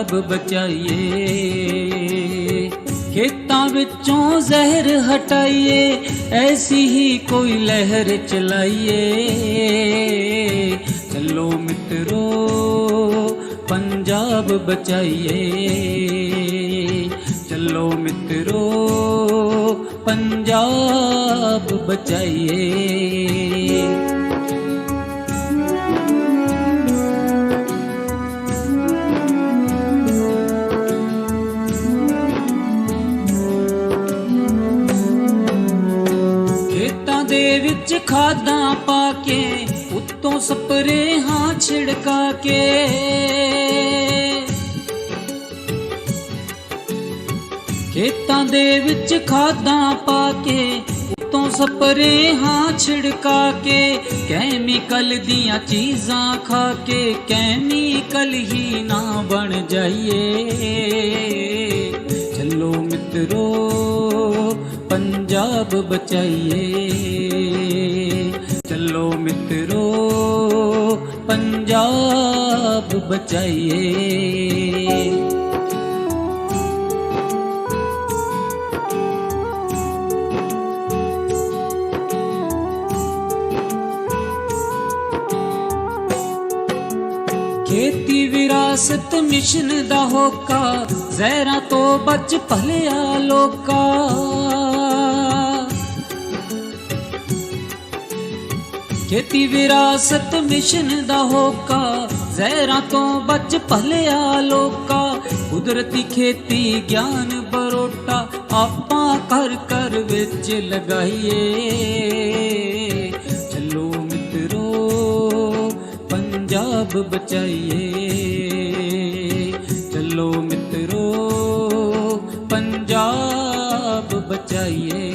पंजाब बचाइए, खेतां विचों जहर हटाइए, ऐसी ही कोई लहर चलाइए। चलो मित्रो पंजाब बचाइए, चलो मित्रो पंजाब बचाइए। विच खादां पाके, उत्तों स्प्रेहां छिड़का के, खेतां दे विच खादां पाके, उत्तों स्प्रेहां छिड़का के, कैमिकल दियां चीज़ां खा के कैमिकल ही ना बन जाइए। चलो मित्रो पंजाब बचाइए, चलो मित्रो पंजाब बचाइए। खेती विरासत मिशन दा होका, जहरां तो बच भलिया लोका। खेती विरासत मिशन दा होका, जहरां तो बच भलिया लोका। कुदरती खेती ज्ञान बरोटा, आपां कर कर विच लगाइए। चलो मित्रो पंजाब बचाइए, चलो मित्रो पंजाब बचाइए।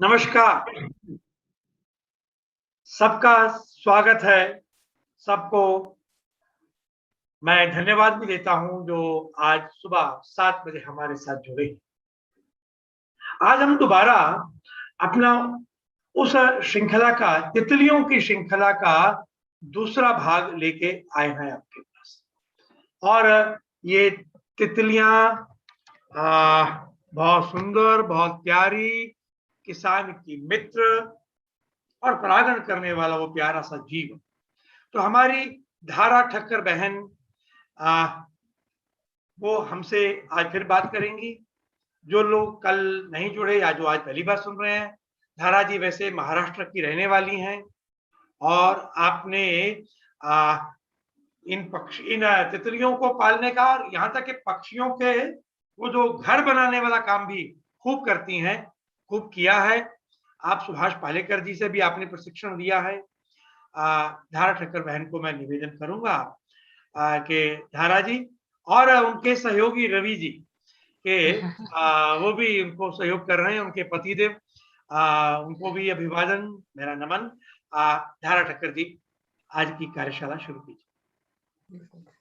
नमस्कार, सबका स्वागत है। सबको मैं धन्यवाद भी देता हूं जो आज सुबह 7 बजे हमारे साथ जुड़े। आज हम दोबारा अपना उस श्रृंखला का, तितलियों की श्रृंखला का दूसरा भाग लेके आए हैं आपके पास। और ये तितलियां बहुत सुंदर, बहुत प्यारी, किसान की मित्र और परागण करने वाला वो प्यारा सा जीव। तो हमारी धारा ठक्कर बहन वो हमसे आज फिर बात करेंगी। जो लोग कल नहीं जुड़े या जो आज पहली बार सुन रहे हैं, धारा जी वैसे महाराष्ट्र की रहने वाली हैं और आपने इन तितलियों को पालने का, यहाँ तक कि पक्षियों के वो जो घर बनाने वाला काम भी खूब करती हैं, खूब किया है। आप सुभाष पालेकर जी से भी आपने प्रशिक्षण लिया है। धारा ठक्कर बहन को मैं निवेदन करूंगा कि धारा जी और उनके सहयोगी रवि जी के वो भी उनको सहयोग कर रहे हैं, उनके पतिदेव, उनको भी अभिवादन, मेरा नमन। धारा ठक्कर जी आज की कार्यशाला शुरू कीजिए।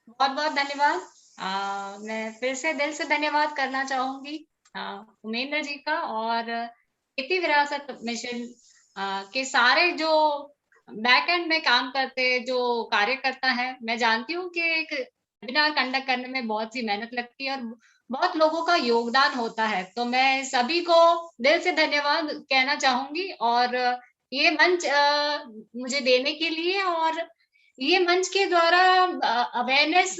बहुत बहुत धन्यवाद। मैं फिर से दिल से धन्यवाद करना चाहूंगी उमेंद्र जी का और खेती विरासत मिशन के सारे जो बैक एंड में काम करते जो कार्यकर्ता हैं। मैं जानती हूँ कि एक वेबिनार कंडक्ट करने में बहुत सी मेहनत लगती है और बहुत लोगों का योगदान होता है, तो मैं सभी को दिल से धन्यवाद कहना चाहूंगी और ये मंच मुझे देने के लिए। और ये मंच के द्वारा अवेयरनेस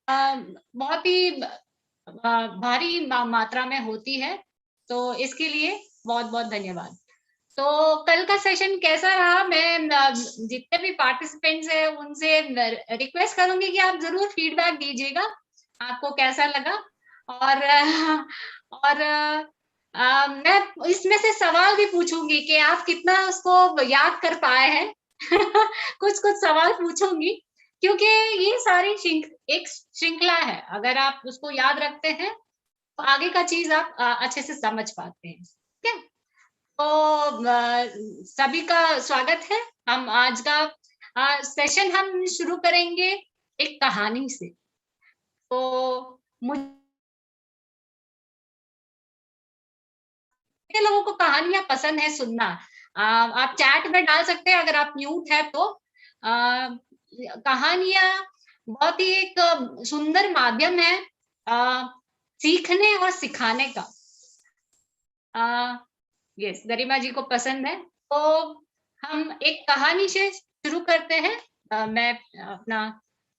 बहुत ही भारी मात्रा में होती है, तो इसके लिए बहुत बहुत धन्यवाद। तो कल का सेशन कैसा रहा, मैं जितने भी पार्टिसिपेंट्स हैं उनसे रिक्वेस्ट करूंगी कि आप जरूर फीडबैक दीजिएगा, आपको कैसा लगा। और मैं इसमें से सवाल भी पूछूंगी कि आप कितना उसको याद कर पाए हैं। कुछ कुछ सवाल पूछूंगी, क्योंकि ये सारी एक श्रृंखला है। अगर आप उसको याद रखते हैं तो आगे का चीज आप अच्छे से समझ पाते हैं। ठीक है, तो सभी का स्वागत है। हम आज का सेशन हम शुरू करेंगे एक कहानी से। तो मुझे लोगों को कहानियां पसंद है सुनना। आप चैट में डाल सकते हैं अगर आप म्यूट है तो। कहानियां बहुत ही एक सुंदर माध्यम है सीखने और सिखाने का। यस, गरिमा जी को पसंद है, तो हम एक कहानी से शुरू करते हैं। मैं अपना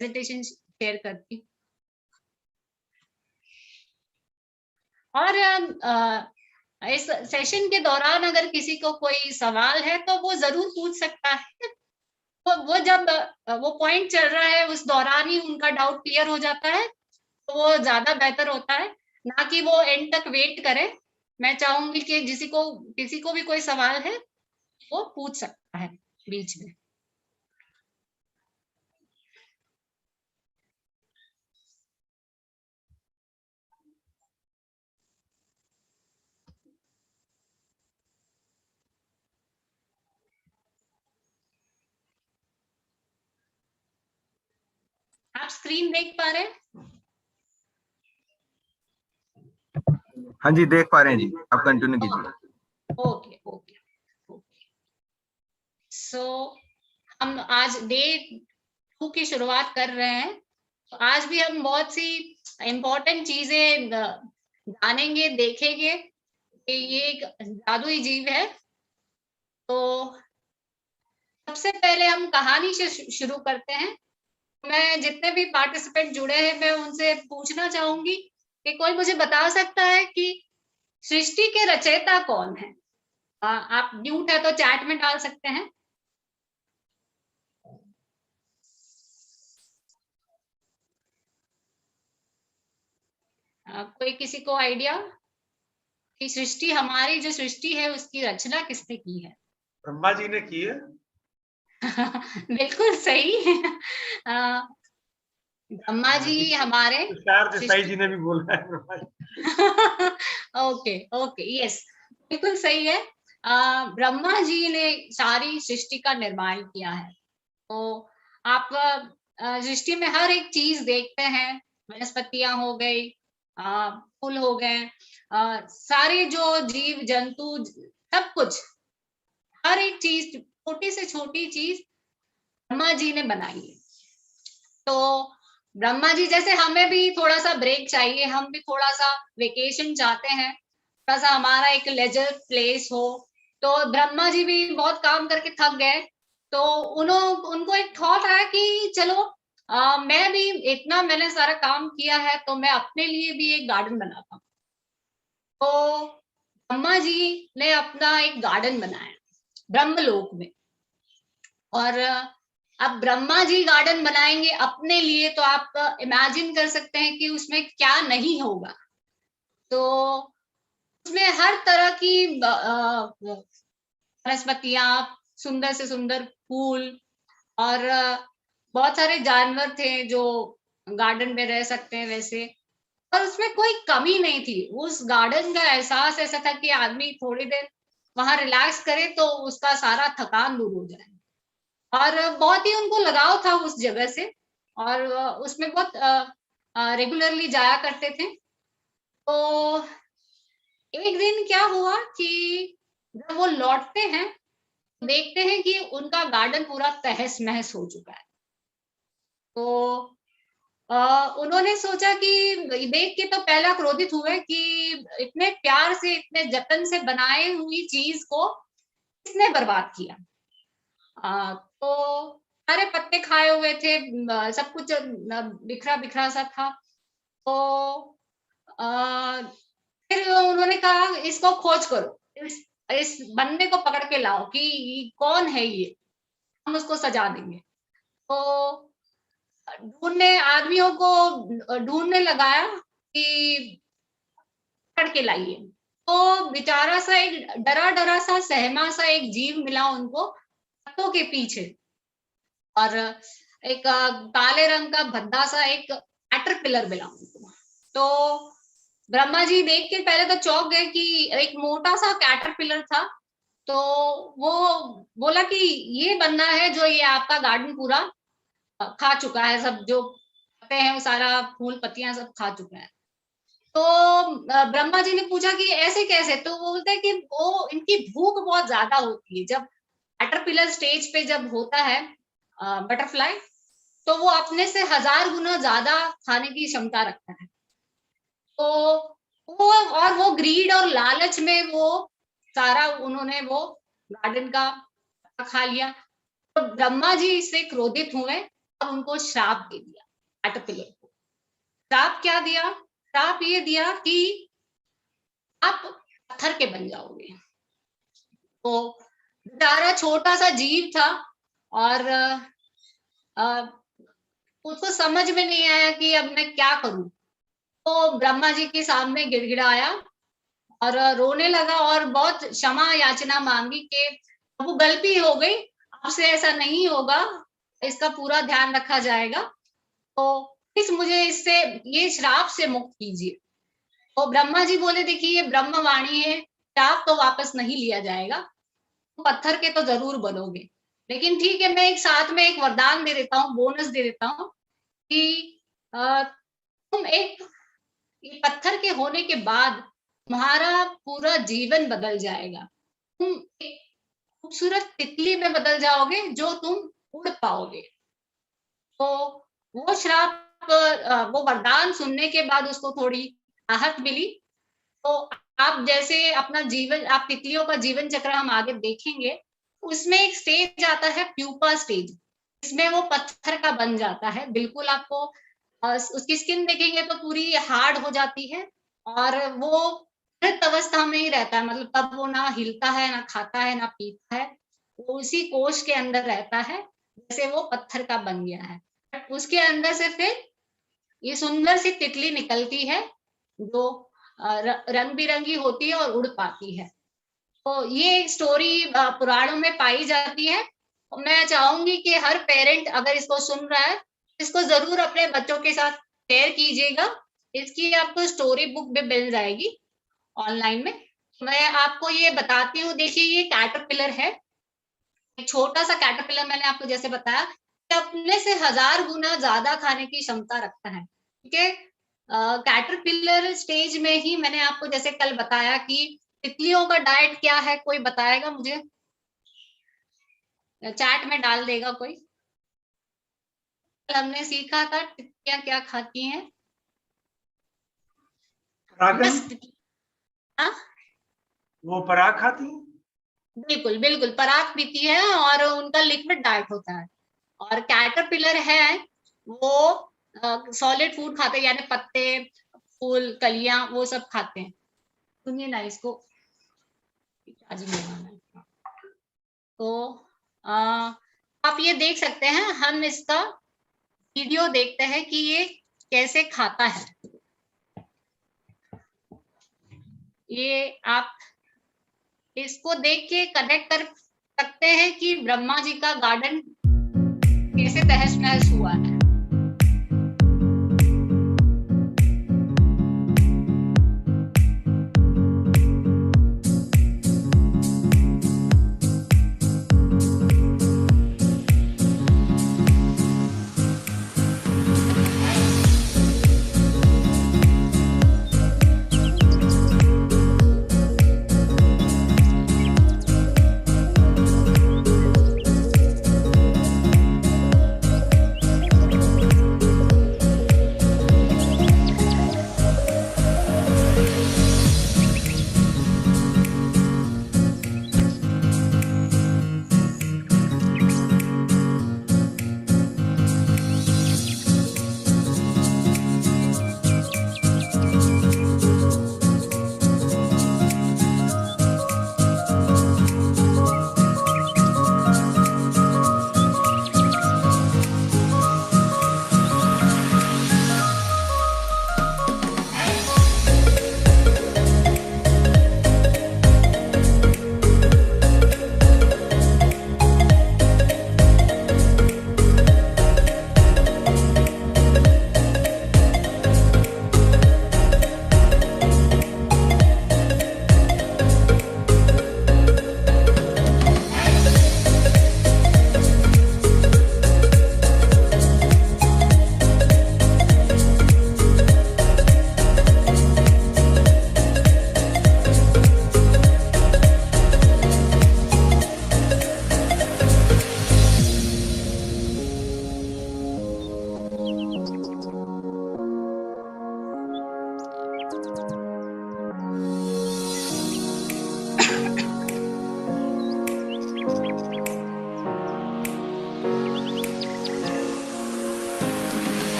प्रेजेंटेशन शेयर करती हूँ। और इस सेशन के दौरान अगर किसी को कोई सवाल है तो वो जरूर पूछ सकता है। तो वो जब वो पॉइंट चल रहा है उस दौरान ही उनका डाउट क्लियर हो जाता है, तो वो ज्यादा बेहतर होता है, ना कि वो एंड तक वेट करे। मैं चाहूंगी कि किसी को भी कोई सवाल है वो पूछ सकता है बीच में। आप स्क्रीन देख पा रहे हैं? हाँ जी, देख पा रहे हैं जी, आप कंटिन्यू कीजिए। Okay okay okay. सो हम आज डे 2 की शुरुआत कर रहे हैं। तो आज भी हम बहुत सी इम्पोर्टेंट चीजें जानेंगे, देखेंगे कि ये एक जादुई जीव है। तो सबसे पहले हम कहानी से शुरू करते हैं। मैं जितने भी पार्टिसिपेंट जुड़े हैं मैं उनसे पूछना चाहूंगी कि कोई मुझे बता सकता है कि सृष्टि के रचयिता कौन है? आप म्यूट है तो चैट में डाल सकते हैं। कोई किसी को आइडिया कि सृष्टि, हमारी जो सृष्टि है उसकी रचना किसने की है? ब्रह्मा जी ने की है। बिल्कुल सही। ब्रह्मा जी हमारे साई जी ने भी बोला है Brahma ji. Okay okay, yes, बिल्कुल सही है। ब्रह्मा जी ने सारी सृष्टि का निर्माण किया है। तो आप सृष्टि में हर एक चीज देखते हैं, वनस्पतियां हो गई, फूल हो गए, सारे जो जीव जंतु, सब कुछ, हर एक चीज, छोटी से छोटी चीज ब्रह्मा जी ने बनाई है। तो ब्रह्मा जी जैसे हमें भी थोड़ा सा ब्रेक चाहिए, हम भी थोड़ा सा वेकेशन चाहते हैं, थोड़ा सा हमारा एक लेजर प्लेस हो। तो ब्रह्मा जी भी बहुत काम करके थक गए, तो उनको एक थॉट आया कि चलो मैं भी, इतना मैंने सारा काम किया है तो मैं अपने लिए भी एक गार्डन बनाता हूँ। तो ब्रह्मा जी ने अपना एक गार्डन बनाया ब्रह्मलोक में। और अब ब्रह्मा जी गार्डन बनाएंगे अपने लिए, तो आप इमेजिन कर सकते हैं कि उसमें क्या नहीं होगा। तो उसमें हर तरह की वनस्पतियां, सुंदर से सुंदर फूल, और बहुत सारे जानवर थे जो गार्डन में रह सकते हैं वैसे। और उसमें कोई कमी नहीं थी। उस गार्डन का एहसास ऐसा था कि आदमी थोड़ी देर वहां रिलैक्स करे तो उसका सारा थकान दूर हो जाए। और बहुत ही उनको लगाव था उस जगह से, और उसमें बहुत रेगुलरली जाया करते थे। तो एक दिन क्या हुआ कि जब वो लौटते हैं देखते हैं कि उनका गार्डन पूरा तहस नहस हो चुका है। तो उन्होंने सोचा कि देख के तो पहला क्रोधित हुए कि इतने प्यार से, इतने जतन से बनाई हुई चीज को किसने बर्बाद किया। तो सारे पत्ते खाए हुए थे, सब कुछ बिखरा बिखरा सा था। तो फिर उन्होंने कहा इसको खोज करो, इस बंदे को पकड़ के लाओ कि कौन है ये, हम उसको सजा देंगे। तो ढूंढने, आदमियों को ढूंढने लगाया, कि पकड़ के लाइए। तो बेचारा सा एक डरा डरा सा सहमा सा एक जीव मिला उनको पत्तों के पीछे, और एक काले रंग का भद्दा सा एक कैटरपिलर मिला उनको। तो ब्रह्मा जी देख के पहले तो चौंक गए कि एक मोटा सा कैटरपिलर था। तो वो बोला कि ये बंदा है जो ये आपका गार्डन पूरा खा चुका है, सब जो पत्ते हैं वो सारा फूल पत्तियां सब खा चुका है। तो ब्रह्मा जी ने पूछा कि ऐसे कैसे? तो वो बोलते हैं कि वो इनकी भूख बहुत ज्यादा होती है। जब कैटरपिलर स्टेज पे जब होता है बटरफ्लाई, तो वो अपने से 1000 गुना ज्यादा खाने की क्षमता रखता है। तो वो ग्रीड और लालच में वो सारा उन्होंने वो गार्डन का खा लिया। तो ब्रह्मा जी इससे क्रोधित हुए और उनको श्राप दे दिया कैटरपिलर को। श्राप क्या दिया? श्राप ये दिया कि आप पत्थर के बन जाओगे। तो बेचारा छोटा सा जीव था और उसको समझ में नहीं आया कि अब मैं क्या करूं। तो ब्रह्मा जी के सामने गिड़गिड़ाया और रोने लगा और बहुत क्षमा याचना मांगी कि वो गलती हो गई, आपसे ऐसा नहीं होगा, इसका पूरा ध्यान रखा जाएगा, तो प्लीज मुझे इससे ये श्राप से मुक्त कीजिए। तो ब्रह्मा जी बोले देखिए ये ब्रह्मवाणी है, श्राप तो वापस नहीं लिया जाएगा, तो पत्थर के तो जरूर बनोगे, लेकिन ठीक है मैं एक साथ में एक वरदान दे देता हूँ, बोनस दे देता हूँ कि तुम एक पत्थर के होने के बाद तुम्हारा पूरा जीवन बदल जाएगा। तुम एक खूबसूरत तितली में बदल जाओगे जो तुम उड़ पाओगे। तो वो श्राप वो वरदान सुनने के बाद उसको थोड़ी राहत मिली। तो आप जैसे अपना जीवन, आप तितलियों का जीवन चक्र हम आगे देखेंगे, उसमें एक स्टेज आता है प्यूपा स्टेज, इसमें वो पत्थर का बन जाता है। बिल्कुल आपको उसकी स्किन देखेंगे तो पूरी हार्ड हो जाती है और वो मृत अवस्था में ही रहता है, मतलब तब वो ना हिलता है, ना खाता है, ना पीता है, वो उसी कोश के अंदर रहता है जैसे वो पत्थर का बन गया है। उसके अंदर से फिर ये सुंदर सी तितली निकलती है जो रंग बिरंगी होती है और उड़ पाती है। तो ये स्टोरी पुराणों में पाई जाती है। मैं चाहूंगी कि हर पेरेंट अगर इसको सुन रहा है, इसको जरूर अपने बच्चों के साथ शेयर कीजिएगा। इसकी आपको स्टोरी बुक भी मिल जाएगी ऑनलाइन में। मैं आपको ये बताती हूँ, देखिए ये कैटरपिलर है, एक छोटा सा कैटरपिलर, मैंने आपको जैसे बताया कि अपने से 1000 गुना ज्यादा खाने की क्षमता रखता है। ठीक है, कैटरपिलर स्टेज में ही मैंने आपको जैसे कल बताया कि तितलियों का डाइट क्या है, कोई बताएगा मुझे? चैट में डाल देगा कोई। कल हमने सीखा था तितलियां क्या खाती हैं। वो पराग खाती हैं? बिल्कुल बिल्कुल, पराग पीती है और उनका लिक्विड डाइट होता है। और कैटरपिलर है वो सॉलिड फूड खाते हैं, यानी पत्ते, फूल, कलियां, वो सब खाते हैं। सुनिए ना इसको, तो आप ये देख सकते हैं, हम इसका वीडियो देखते हैं कि ये कैसे खाता है। ये आप इसको देख के कनेक्ट कर सकते हैं कि ब्रह्मा जी का गार्डन कैसे तहस नहस हुआ है।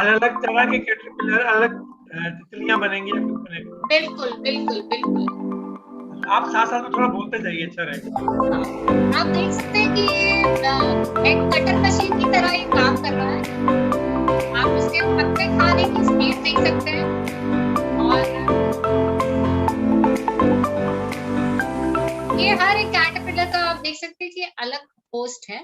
अलग अलग तरह के कैटरपिलर, अलग तितलियां बनेंगी या कुछ बनेगा। बिल्कुल बिल्कुल बिल्कुल। आप साथ साथ में थोड़ा बोलते जाइए, अच्छा रहेगा। हाँ, आप देख सकते हैं कि ये एक कटर मशीन की तरह ये काम कर रहा है। आप इसके पत्ते खाने की स्पीड देख सकते हैं, और ये हर एक कैटरपिलर का आप देख सकते हैं कि अलग पोस्ट है।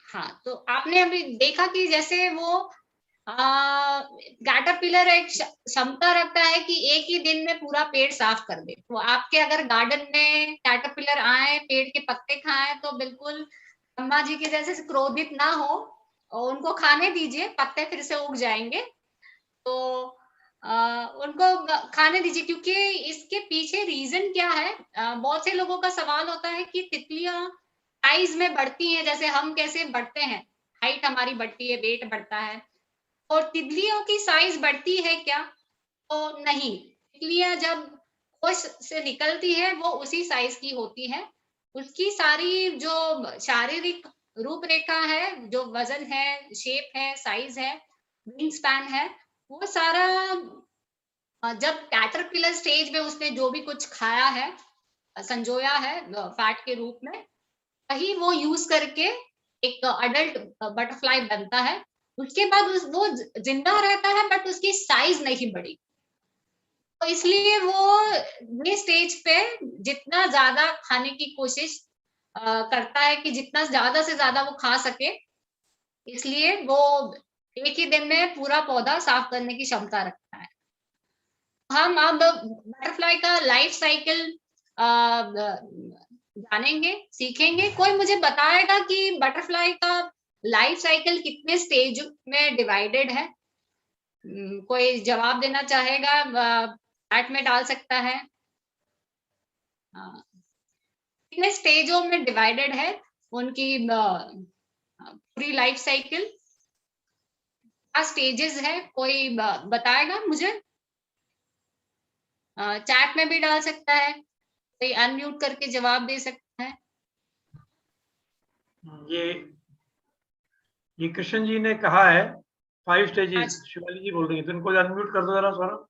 हाँ, तो आपने अभी देखा कि जैसे वो कैटरपिलर एक क्षमता रखता है कि एक ही दिन में पूरा पेड़ साफ कर दे। तो आपके अगर गार्डन में कैटरपिलर आए, पेड़ के पत्ते खाएं, तो बिल्कुल अम्मा जी के जैसे क्रोधित ना हो और उनको खाने दीजिए, पत्ते फिर से उग जाएंगे। तो उनको खाने दीजिए, क्योंकि इसके पीछे रीजन क्या है। बहुत से लोगों का सवाल होता है कि तितलियां साइज में बढ़ती हैं, जैसे हम कैसे बढ़ते हैं, हाइट हमारी बढ़ती है, वेट बढ़ता है, और तितलियों की साइज बढ़ती है क्या? तो नहीं, तितलियां जब कोश से निकलती है वो उसी साइज की होती है। उसकी सारी जो शारीरिक रूपरेखा है, जो वजन है, शेप है, साइज है, विंग स्पैन है, वो सारा जब कैटरपिलर स्टेज में उसने जो भी कुछ खाया है, संजोया है फैट के रूप में, वही वो यूज करके एक अडल्ट बटरफ्लाई बनता है। उसके बाद वो जिंदा रहता है, बट उसकी साइज नहीं बढ़ी। तो इसलिए वो ये स्टेज पे जितना ज्यादा खाने की कोशिश करता है कि जितना ज्यादा से ज्यादा वो खा सके, इसलिए वो एक ही दिन में पूरा पौधा साफ करने की क्षमता रखता है। हम अब बटरफ्लाई का लाइफ साइकिल जानेंगे, सीखेंगे। कोई मुझे बताएगा कि बटरफ्लाई का लाइफ साइकिल कितने स्टेज में डिवाइडेड है? कोई जवाब देना चाहेगा, चैट में डाल सकता है। कितने स्टेजों में डिवाइडेड है उनकी पूरी लाइफ साइकिल? क्या स्टेजेस है, कोई बताएगा मुझे? चैट में भी डाल सकता है, कोई अनम्यूट करके जवाब दे सकता है। ये ये कृष्ण जी ने कहा है 5 स्टेजेस, आज शिवाली जी बोल रही है, तो इनको अनम्यूट कर दो जरा सौरभ,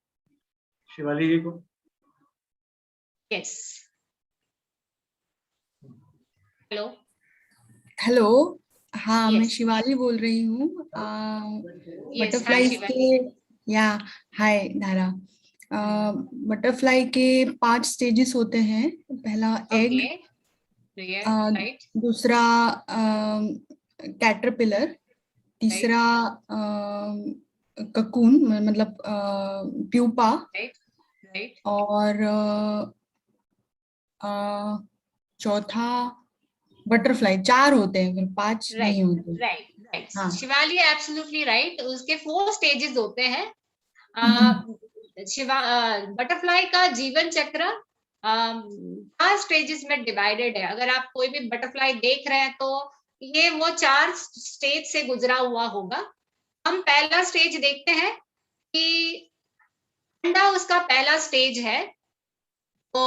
शिवाली जी को। Yes, hello. हेलो। हाँ, मैं यस शिवाली बोल रही हूँ यस, हाय बटरफ्लाईज के। शिवाली। या हाय धारा। बटरफ्लाई के 5 स्टेजेस होते हैं। पहला एग, ओके, राइट दूसरा कैटरपिलर, राइट तीसरा ककून मतलब प्यूपा, राइट राइट और चौथा बटरफ्लाई। 4 होते हैं, फिर 5 राइट नहीं होते। Right right. हाँ। Shivali absolutely right. उसके 4 स्टेजेस होते हैं। हम्म। शिवा बटरफ्लाई का जीवन चक्र 4 स्टेजेस में डिवाइडेड है। अगर आप कोई भी बटरफ्लाई देख रहे हैं तो ये वो 4 स्टेज से गुजरा हुआ होगा। हम पहला स्टेज देखते हैं कि अंडा उसका पहला स्टेज है। तो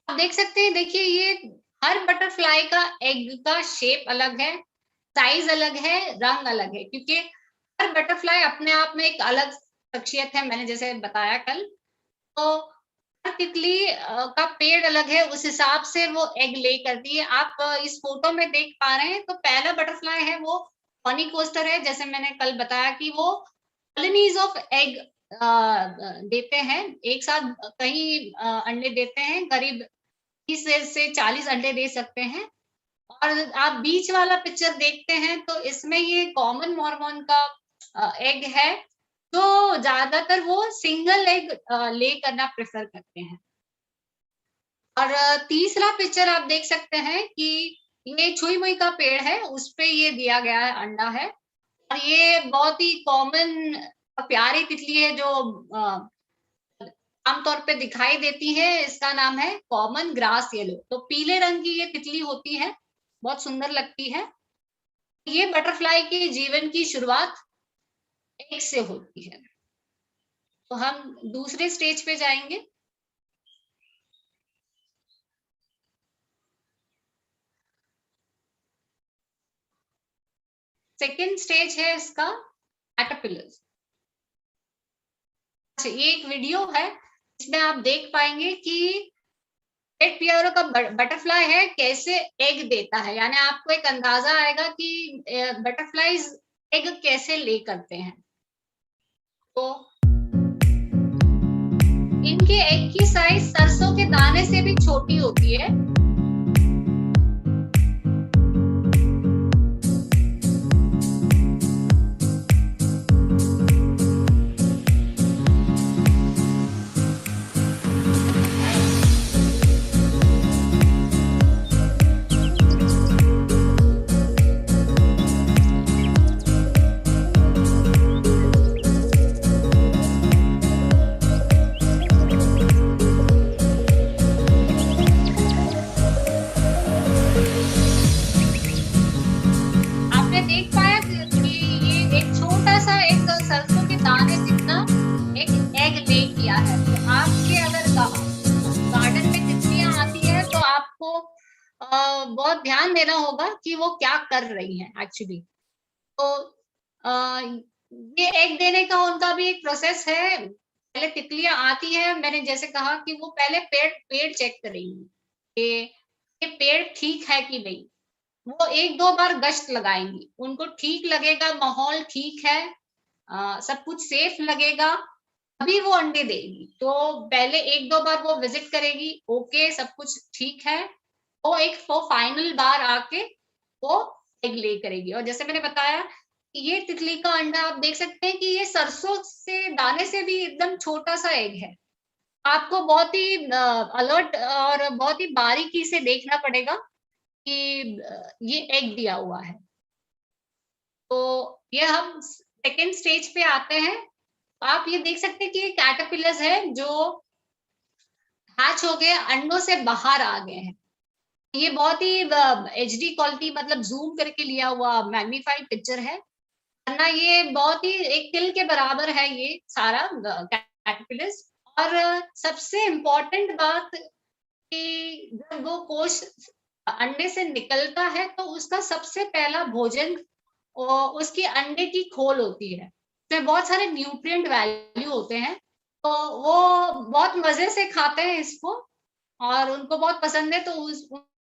आप देख सकते हैं, देखिए ये हर बटरफ्लाई का एग का शेप अलग है, साइज अलग है, रंग अलग है, क्योंकि हर बटरफ्लाई अपने आप में एक अलग शख्सियत है। मैंने जैसे बताया कल, तो हर तितली का पेड़ अलग है, उस हिसाब से वो एग ले करती है। आप इस फोटो में देख पा रहे हैं, तो पहला बटरफ्लाई है वो कॉनिकोस्टर है। जैसे मैंने कल बताया कि वो कॉलोनीज ऑफ एग देते हैं एक साथ, कई अंडे देते हैं, करीब 30 से 40 अंडे दे सकते हैं। और आप बीच वाला पिक्चर देखते हैं तो इसमें ये कॉमन मॉर्मोन का एग है, तो ज्यादातर वो सिंगल एग ले करना प्रेफर करते हैं। और तीसरा पिक्चर आप देख सकते हैं कि ये छुई मुई का पेड़ है, उस पे ये दिया गया है, अंडा है। और ये बहुत ही कॉमन प्यारी तितली है जो आमतौर पे दिखाई देती है। इसका नाम है कॉमन ग्रास येलो। तो पीले रंग की ये तितली होती है, बहुत सुंदर लगती है। ये बटरफ्लाई के जीवन की शुरुआत एक से होती है। तो हम दूसरे स्टेज पे जाएंगे। सेकेंड स्टेज है इसका कैटरपिलर्स। अच्छा, ये एक वीडियो है इसमें आप देख पाएंगे कि रेड पियरो का बटरफ्लाई है कैसे एग देता है, यानी आपको एक अंदाजा आएगा कि बटरफ्लाईज एग कैसे ले करते हैं। तो इनके एग की साइज सरसों के दाने से भी छोटी होती है। आपने देख पाया कि ये एक छोटा सा एक सरसों के दाने जितना एक एग ले किया है। तो आपके अगर गार्डन में तितलियां आती है तो आपको बहुत ध्यान देना होगा कि वो क्या कर रही हैं एक्चुअली। तो ये एग देने का उनका भी एक प्रोसेस है। पहले तितलियां आती है, मैंने जैसे कहा कि वो पहले पेड़ चेक करेंगी कि ये पेड़ ठीक है कि नहीं। वो एक दो बार गश्त लगाएंगी, उनको ठीक लगेगा, माहौल ठीक है, सब कुछ सेफ लगेगा, अभी वो अंडे देगी। तो पहले एक दो बार वो विजिट करेगी, ओके सब कुछ ठीक है, वो एक फाइनल बार आके वो एग ले करेगी। और जैसे मैंने बताया ये तितली का अंडा आप देख सकते हैं कि ये सरसों से दाने से भी एकदम छोटा सा एग है। आपको बहुत ही अलर्ट और बहुत ही बारीकी से देखना पड़ेगा कि ये एग दिया हुआ है। तो ये हम सेकेंड स्टेज पे आते हैं। आप ये देख सकते हैं कि ये कैटरपिलर्स है जो हैच हो गए, अंडों से बाहर आ गए हैं। ये बहुत ही HD क्वालिटी मतलब जूम करके लिया हुआ मैग्नीफाइड पिक्चर है, वरना ये बहुत ही एक तिल के बराबर है ये सारा कैटरपिलर्स। और सबसे इम्पोर्टेंट बात कि जब वो कोश अंडे से निकलता है तो उसका सबसे पहला भोजन उसकी अंडे की खोल होती है। उसमें बहुत सारे न्यूट्रिएंट वैल्यू होते हैं, तो वो बहुत मजे से खाते हैं इसको और उनको बहुत पसंद है। तो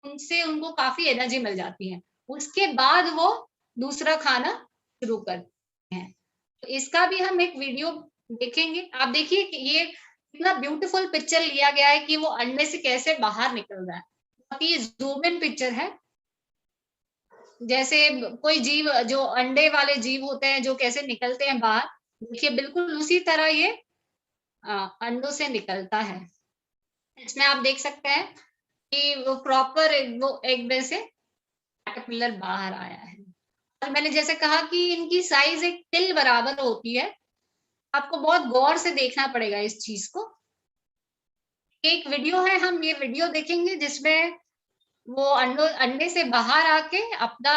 उनसे उनको काफी एनर्जी मिल जाती है। उसके बाद वो दूसरा खाना शुरू करते हैं। तो इसका भी हम एक वीडियो देखेंगे। आप देखिए कि ये कितना ब्यूटीफुल पिक्चर लिया गया है कि वो अंडे से कैसे बाहर निकल रहा है। बहुत ही जूम इन पिक्चर है, जैसे कोई जीव जो अंडे वाले जीव होते हैं जो कैसे निकलते हैं बाहर, देखिए बिल्कुल उसी तरह ये अंडों से निकलता है। इसमें आप देख सकते हैं कि वो प्रॉपर वो एग में से कैटरपिलर बाहर आया है। और मैंने जैसे कहा कि इनकी साइज एक तिल बराबर होती है। आपको बहुत गौर से देखना पड़ेगा इस चीज को। एक वीडियो है, हम ये वीडियो देखेंगे जिसमें वो अंडे से बाहर आके अपना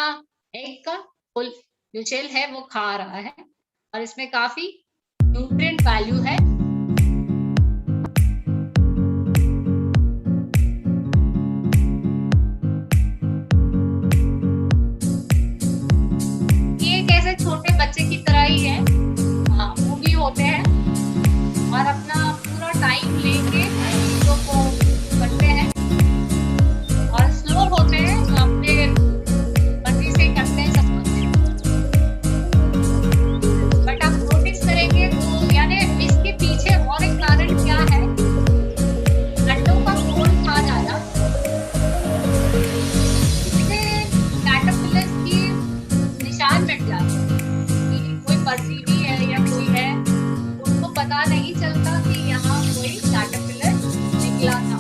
एग का फुल जो शेल है वो खा रहा है और इसमें काफी न्यूट्रिएंट वैल्यू है। ये कैसे छोटे बच्चे की तरह ही है, मूवी होते हैं और अपना पूरा टाइम लेके चीजों को करते हैं और स्लो होते हैं, अपने मर्जी से करते हैं सब कुछ। बट आप नोटिस करेंगे तो यानी इसके पीछे और एक कारण क्या है, अंडों का खोल खा जाना। इससे कैटरपिलर्स की निशान मिट जाते हैं कि कोई परजीवी है या कोई है, उनको पता नहीं चलता कि यहाँ कोई कैटरपिलर निकला था।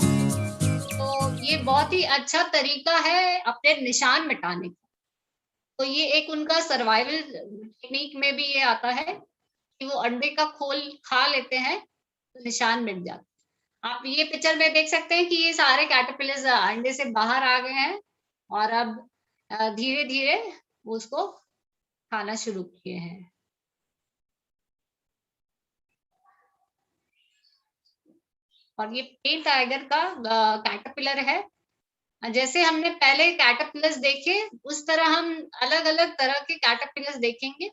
तो ये बहुत ही अच्छा तरीका है अपने निशान मिटाने का। तो ये एक उनका सर्वाइवल टेक्निक में भी ये आता है कि वो अंडे का खोल खा लेते हैं तो निशान मिट जाते हैं। आप ये पिक्चर में देख सकते हैं कि ये सारे कैटरपिलर्स अंडे से बाहर आ गए हैं और अब धीरे धीरे उसको खाना शुरू किए हैं। और ये प्लेन टाइगर का कैटरपिलर है जैसे हमने पहले कैटरपिलर्स देखे, उस तरह हम अलग अलग तरह के कैटरपिलर्स देखेंगे।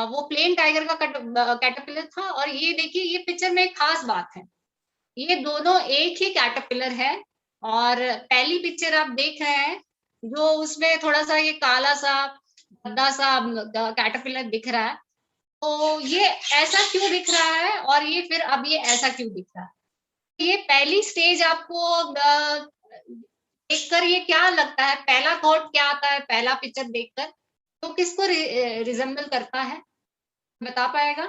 वो प्लेन टाइगर का कैटरपिलर था, और ये देखिए ये पिक्चर में एक खास बात है, ये दोनों एक ही कैटरपिलर है। और पहली पिक्चर आप देख रहे हैं जो उसमें थोड़ा सा ये काला सा गद्दा सा कैटरपिलर दिख रहा है, तो ये ऐसा क्यों दिख रहा है और ये फिर अब ये ऐसा क्यों दिख रहा है? ये पहली स्टेज आपको देखकर ये क्या लगता है, पहला थॉट क्या आता है पहला पिक्चर देखकर, तो किसको रिजेंबल करता है, बता पाएगा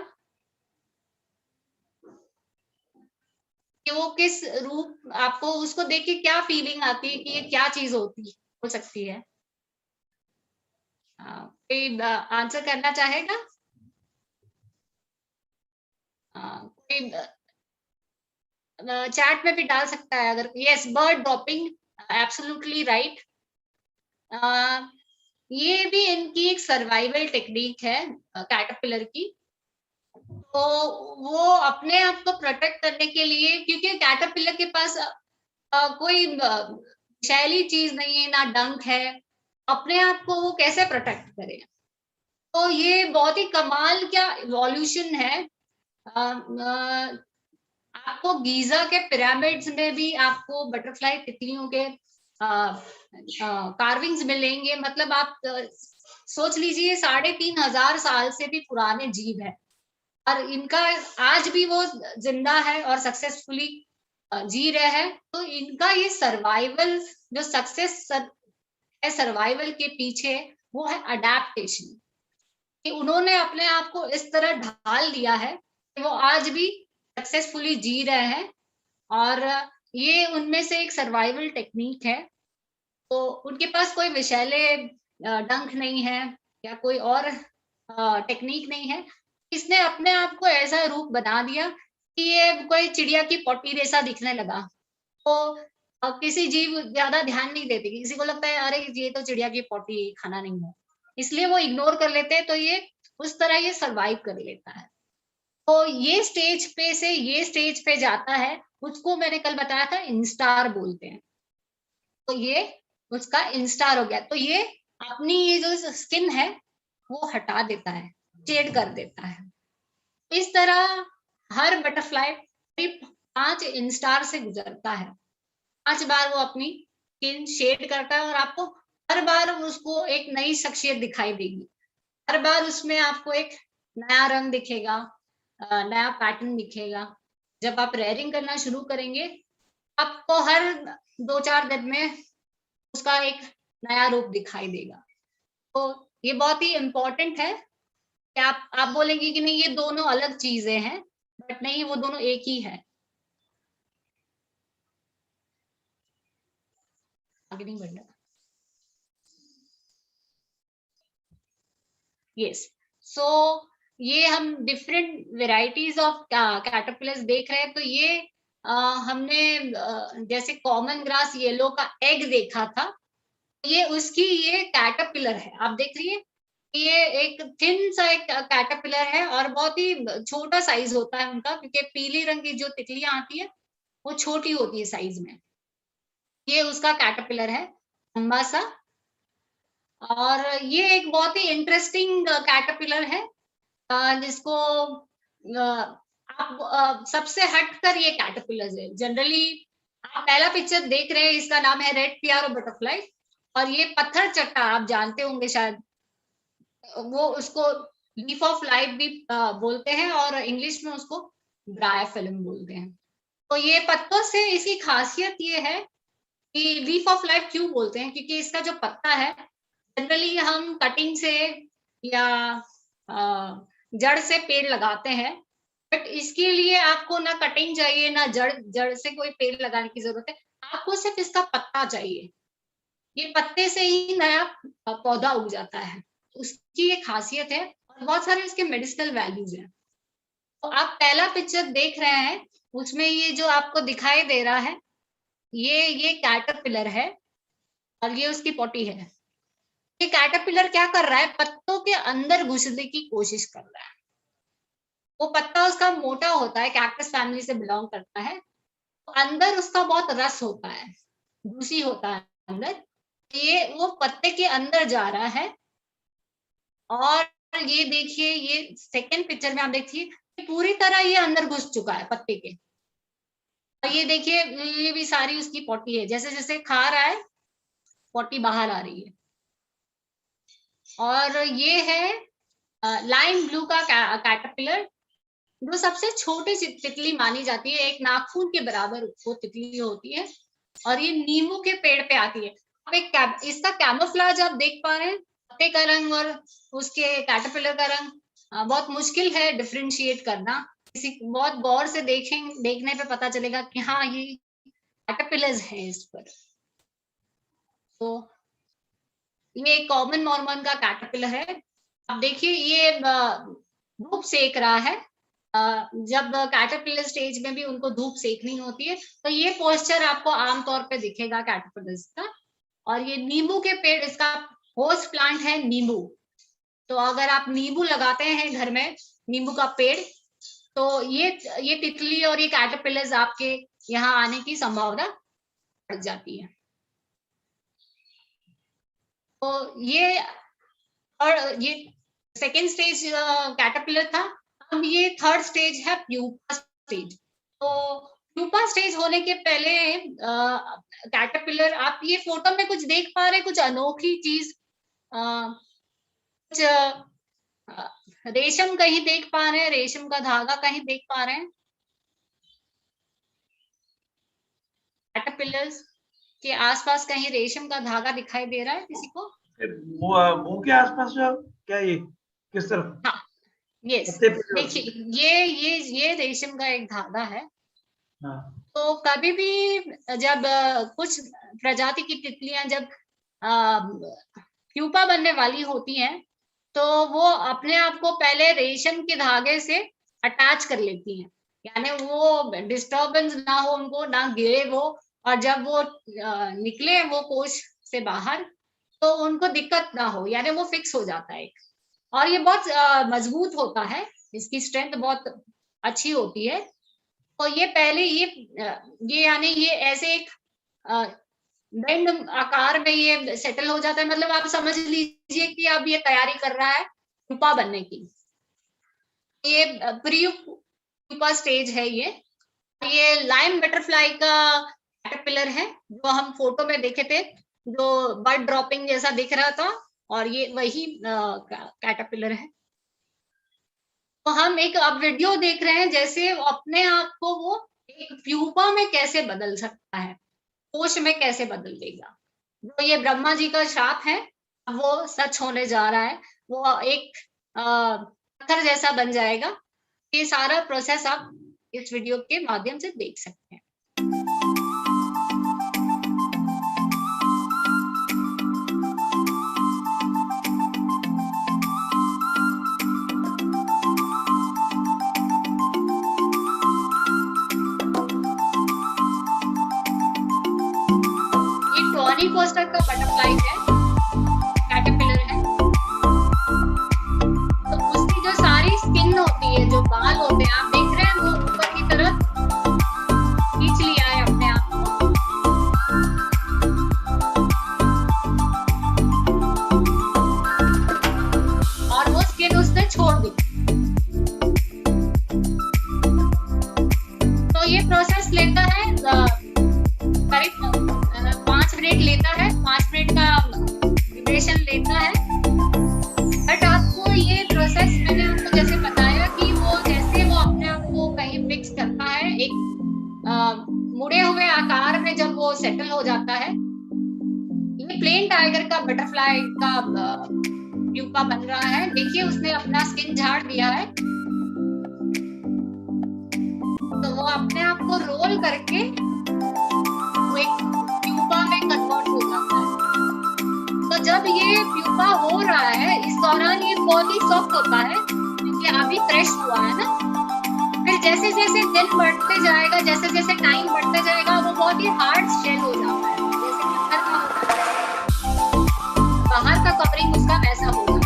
कि वो किस रूप, आपको उसको देख के क्या फीलिंग आती है कि ये क्या चीज हो सकती है? कोई आंसर करना चाहेगा? कोई चैट में भी डाल सकता है अगर। Yes, bird dropping, absolutely right. ये भी इनकी एक सर्वाइवल टेक्निक है कैटरपिलर की। तो वो अपने आप को प्रोटेक्ट करने के लिए, क्योंकि कैटरपिलर के पास कोई विषैली चीज नहीं है, ना डंक है, अपने आप को वो कैसे प्रोटेक्ट करे? तो ये बहुत ही कमाल क्या इवोल्यूशन है। आपको गीजा के पिरामिड्स में भी आपको बटरफ्लाई तितलियों के कार्विंग्स मिलेंगे। मतलब आप सोच लीजिए 3,500 साल से भी पुराने जीव है, और इनका आज भी वो जिंदा है और सक्सेसफुली जी रहे हैं। तो इनका ये सर्वाइवल, जो सक्सेस है सर्वाइवल के पीछे, वो है अडेप्टेशन, कि उन्होंने अपने आप को इस तरह ढाल दिया है कि वो आज भी सक्सेसफुली जी रहे हैं। और ये उनमें से एक सर्वाइवल टेक्निक है। तो उनके पास कोई विषैले डंक नहीं है या कोई और टेक्निक नहीं है। इसने अपने आप को ऐसा रूप बना दिया कि ये कोई चिड़िया की पोटी जैसा दिखने लगा। तो किसी जीव ज्यादा ध्यान नहीं देते, किसी को लगता है अरे ये तो चिड़िया की पोटी, खाना नहीं है, इसलिए वो इग्नोर कर लेते हैं। तो ये उस तरह ये सरवाइव कर लेता है। तो ये स्टेज पे से ये स्टेज पे जाता है, उसको मैंने कल बताया था इंस्टार बोलते हैं। तो ये उसका इंस्टार हो गया। तो ये अपनी ये जो स्किन है वो हटा देता है, शेड कर देता है। इस तरह हर बटरफ्लाई 5 इंस्टार से गुजरता है। 5 बार वो अपनी स्किन शेड करता है, और आपको हर बार उसको एक नई शख्सियत दिखाई देगी। हर बार उसमें आपको एक नया रंग दिखेगा, नया पैटर्न दिखेगा। जब आप रेयरिंग करना शुरू करेंगे, आपको हर 2-4 दिन में उसका एक नया रूप दिखाई देगा। तो ये बहुत ही इम्पोर्टेंट है कि आप बोलेंगे कि नहीं ये दोनों अलग चीजें हैं, बट नहीं, वो दोनों एक ही है। आगे नहीं बढ़ना। यस, सो ये हम डिफरेंट वेराइटीज ऑफ कैटरपिलर्स देख रहे हैं। तो ये हमने जैसे कॉमन ग्रास येलो का एग देखा था, ये उसकी ये कैटरपिलर है। आप देख रही है, ये एक थिन सा एक कैटरपिलर है और बहुत ही छोटा साइज होता है उनका, क्योंकि पीली रंग की जो तितलियां आती है वो छोटी होती है साइज में। ये उसका कैटरपिलर है, लंबा सा। और ये एक बहुत ही इंटरेस्टिंग कैटरपिलर है, जिसको आप सबसे हटकर ये कैटरपिलर है। जनरली आप पहला पिक्चर देख रहे हैं, इसका नाम है रेड पियारो बटरफ्लाई, और ये पत्थर चट्टा आप जानते होंगे शायद, वो उसको लीफ ऑफ लाइफ भी बोलते हैं, और इंग्लिश में उसको ब्रायोफिल्म बोलते हैं। तो ये पत्तों से इसकी खासियत ये है कि लीफ ऑफ लाइफ क्यों बोलते हैं, क्योंकि इसका जो पत्ता है जनरली हम कटिंग से या जड़ से पेड़ लगाते हैं, बट इसके लिए आपको ना कटिंग चाहिए ना जड़ से कोई पेड़ लगाने की जरूरत है, आपको सिर्फ इसका पत्ता चाहिए। ये पत्ते से ही नया पौधा उग जाता है, उसकी ये खासियत है, और बहुत सारे इसके मेडिसिनल वैल्यूज हैं। तो आप पहला पिक्चर देख रहे हैं, उसमें ये जो आपको दिखाई दे रहा है, ये कैटरपिलर है और ये उसकी पोटी है। ये कैटरपिलर क्या कर रहा है, पत्तों के अंदर घुसने की कोशिश कर रहा है। वो पत्ता उसका मोटा होता है, कैक्टस फैमिली से बिलोंग करता है, तो अंदर उसका बहुत रस होता है, दूसी होता है अंदर, ये वो पत्ते के अंदर जा रहा है। और ये देखिए, ये सेकंड पिक्चर में आप देखिए पूरी तरह ये अंदर घुस चुका है पत्ते के। और ये देखिए, ये भी सारी उसकी पॉटी है, जैसे जैसे खा रहा है पॉटी बाहर आ रही है। और ये है लाइम ब्लू का कैटरपिलर, जो सबसे छोटी सी तितली मानी जाती है, एक नाखून के बराबर वो तितली होती है, और ये नींबू के पेड़ पे आती है। अब इसका कैमोफ्लेज आप देख पा रहे हैं, पत्ते का रंग और उसके कैटरपिलर का रंग बहुत मुश्किल है डिफरेंशिएट करना। किसी बहुत गौर से देखने पे पता चलेगा कि हाँ ये कैटरपिलर्स है इस पर। तो ये कॉमन मॉर्मन का कैटरपिलर है। अब देखिए ये धूप सेक रहा है। जब कैटरपिलर स्टेज में भी उनको धूप सेकनी होती है, तो ये पोस्चर आपको आमतौर पे दिखेगा कैटरपिलर्स का। और ये नींबू के पेड़, इसका होस्ट प्लांट है नींबू। तो अगर आप नींबू लगाते हैं घर में, नींबू का पेड़, तो ये तितली और ये कैटरपिलर्स आपके यहाँ आने की संभावना बढ़ जाती है। तो ये, और ये सेकेंड स्टेज कैटरपिलर था। अब ये थर्ड स्टेज है प्यूपा स्टेज। तो प्यूपा स्टेज होने के पहले कैटरपिलर, आप ये फोटो में कुछ देख पा रहे हैं, कुछ अनोखी चीज, कुछ रेशम कहीं देख पा रहे हैं, रेशम का धागा कहीं देख पा रहे हैं। कैटरपिलर्स के आसपास कहीं रेशम का धागा दिखाई दे रहा है किसी को? मुंह के आसपास जो क्या, ये किस तरफ? हाँ, यस, देखिए ये रेशम का एक धागा है। हाँ। तो कभी भी जब कुछ प्रजाति की तितलियां जब प्यूपा बनने वाली होती हैं, तो वो अपने आप को पहले रेशम के धागे से अटैच कर लेती हैं, यानी वो डिस्टर्बेंस ना हो उनको, ना गिरे वो, और जब वो निकले वो कोश से बाहर तो उनको दिक्कत ना हो, यानी वो फिक्स हो जाता है। और ये बहुत मजबूत होता है, इसकी स्ट्रेंथ बहुत अच्छी होती है। तो ये पहले ये यानी ये ऐसे एक बेंड आकार में ये सेटल हो जाता है, मतलब आप समझ लीजिए कि अब ये तैयारी कर रहा है प्यूपा बनने की। ये प्यूपा स्टेज है। ये लाइम बटरफ्लाई का कैटरपिलर है, जो हम फोटो में देखे थे, जो बर्ड ड्रॉपिंग जैसा दिख रहा था, और ये वही कैटरपिलर है। तो हम एक अब वीडियो देख रहे हैं, जैसे अपने आप को वो एक प्यूपा में कैसे बदल सकता है, कोश में कैसे बदल देगा। तो ये ब्रह्मा जी का श्राप है, वो सच होने जा रहा है, वो एक पत्थर जैसा बन जाएगा। ये सारा प्रोसेस आप इस वीडियो के माध्यम से देख सकते हैं। कोस्टर का बटरफ्लाई है, कैटरपिलर है। तो उसकी जो सारी स्किन होती है, जो बाल होते हैं, आप देख रहे हैं, वो ऊपर की तरफ खींच लिया है अपने आप को। और वो स्किन उसने छोड़ दी। तो ये प्रोसेस लेता है करीब 5 मिनट लेता है, 5 मिनट का ड्यूरेशन लेता है। बट आपको ये प्रोसेस, मैंने आपको जैसे बताया कि वो जैसे वो अपने आप को कहीं फिक्स करता है, एक मुड़े हुए आकार में जब वो सेटल हो जाता है। ये प्लेन टाइगर का बटरफ्लाई का प्यूपा बन रहा है। देखिए उसने अपना स्किन झाड़ दिया है, तो वो अपने आप को रोल करके वो एक प्यूपा में कन्वर्ट हो जाता है। तो जब ये प्यूपा हो रहा है, इस दौरान ये बहुत ही सॉफ्ट होता है, क्योंकि अभी फ्रेश हुआ है ना। फिर जैसे जैसे दिन बढ़ते जाएगा, जैसे जैसे टाइम बढ़ते जाएगा, वो बहुत ही हार्ड शेल हो जाता है, जैसे पत्थर का होता है, बाहर का कवरिंग उसका वैसा होगा।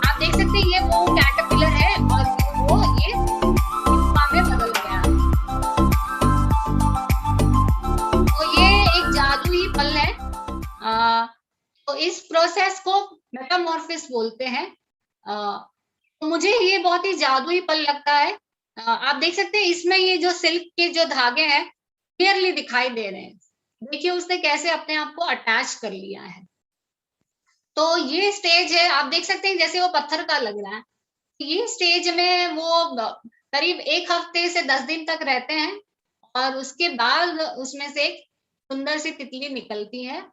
आप देख सकते हैं ये वो कैटरपिलर है, और वो ये प्यूपा में बदल गया। तो ये एक तो इस प्रोसेस को मेटामॉर्फिस बोलते हैं। तो मुझे ये बहुत ही जादुई पल लगता है। आप देख सकते हैं इसमें ये जो सिल्क के जो धागे हैं क्लियरली दिखाई दे रहे हैं। देखिए उसने कैसे अपने आप को अटैच कर लिया है। तो ये स्टेज है, आप देख सकते हैं जैसे वो पत्थर का लग रहा है। ये स्टेज में वो करीब 1 हफ्ते से 10 दिन तक रहते हैं और उसके बाद उसमें से एक सुंदर सी तितली निकलती है।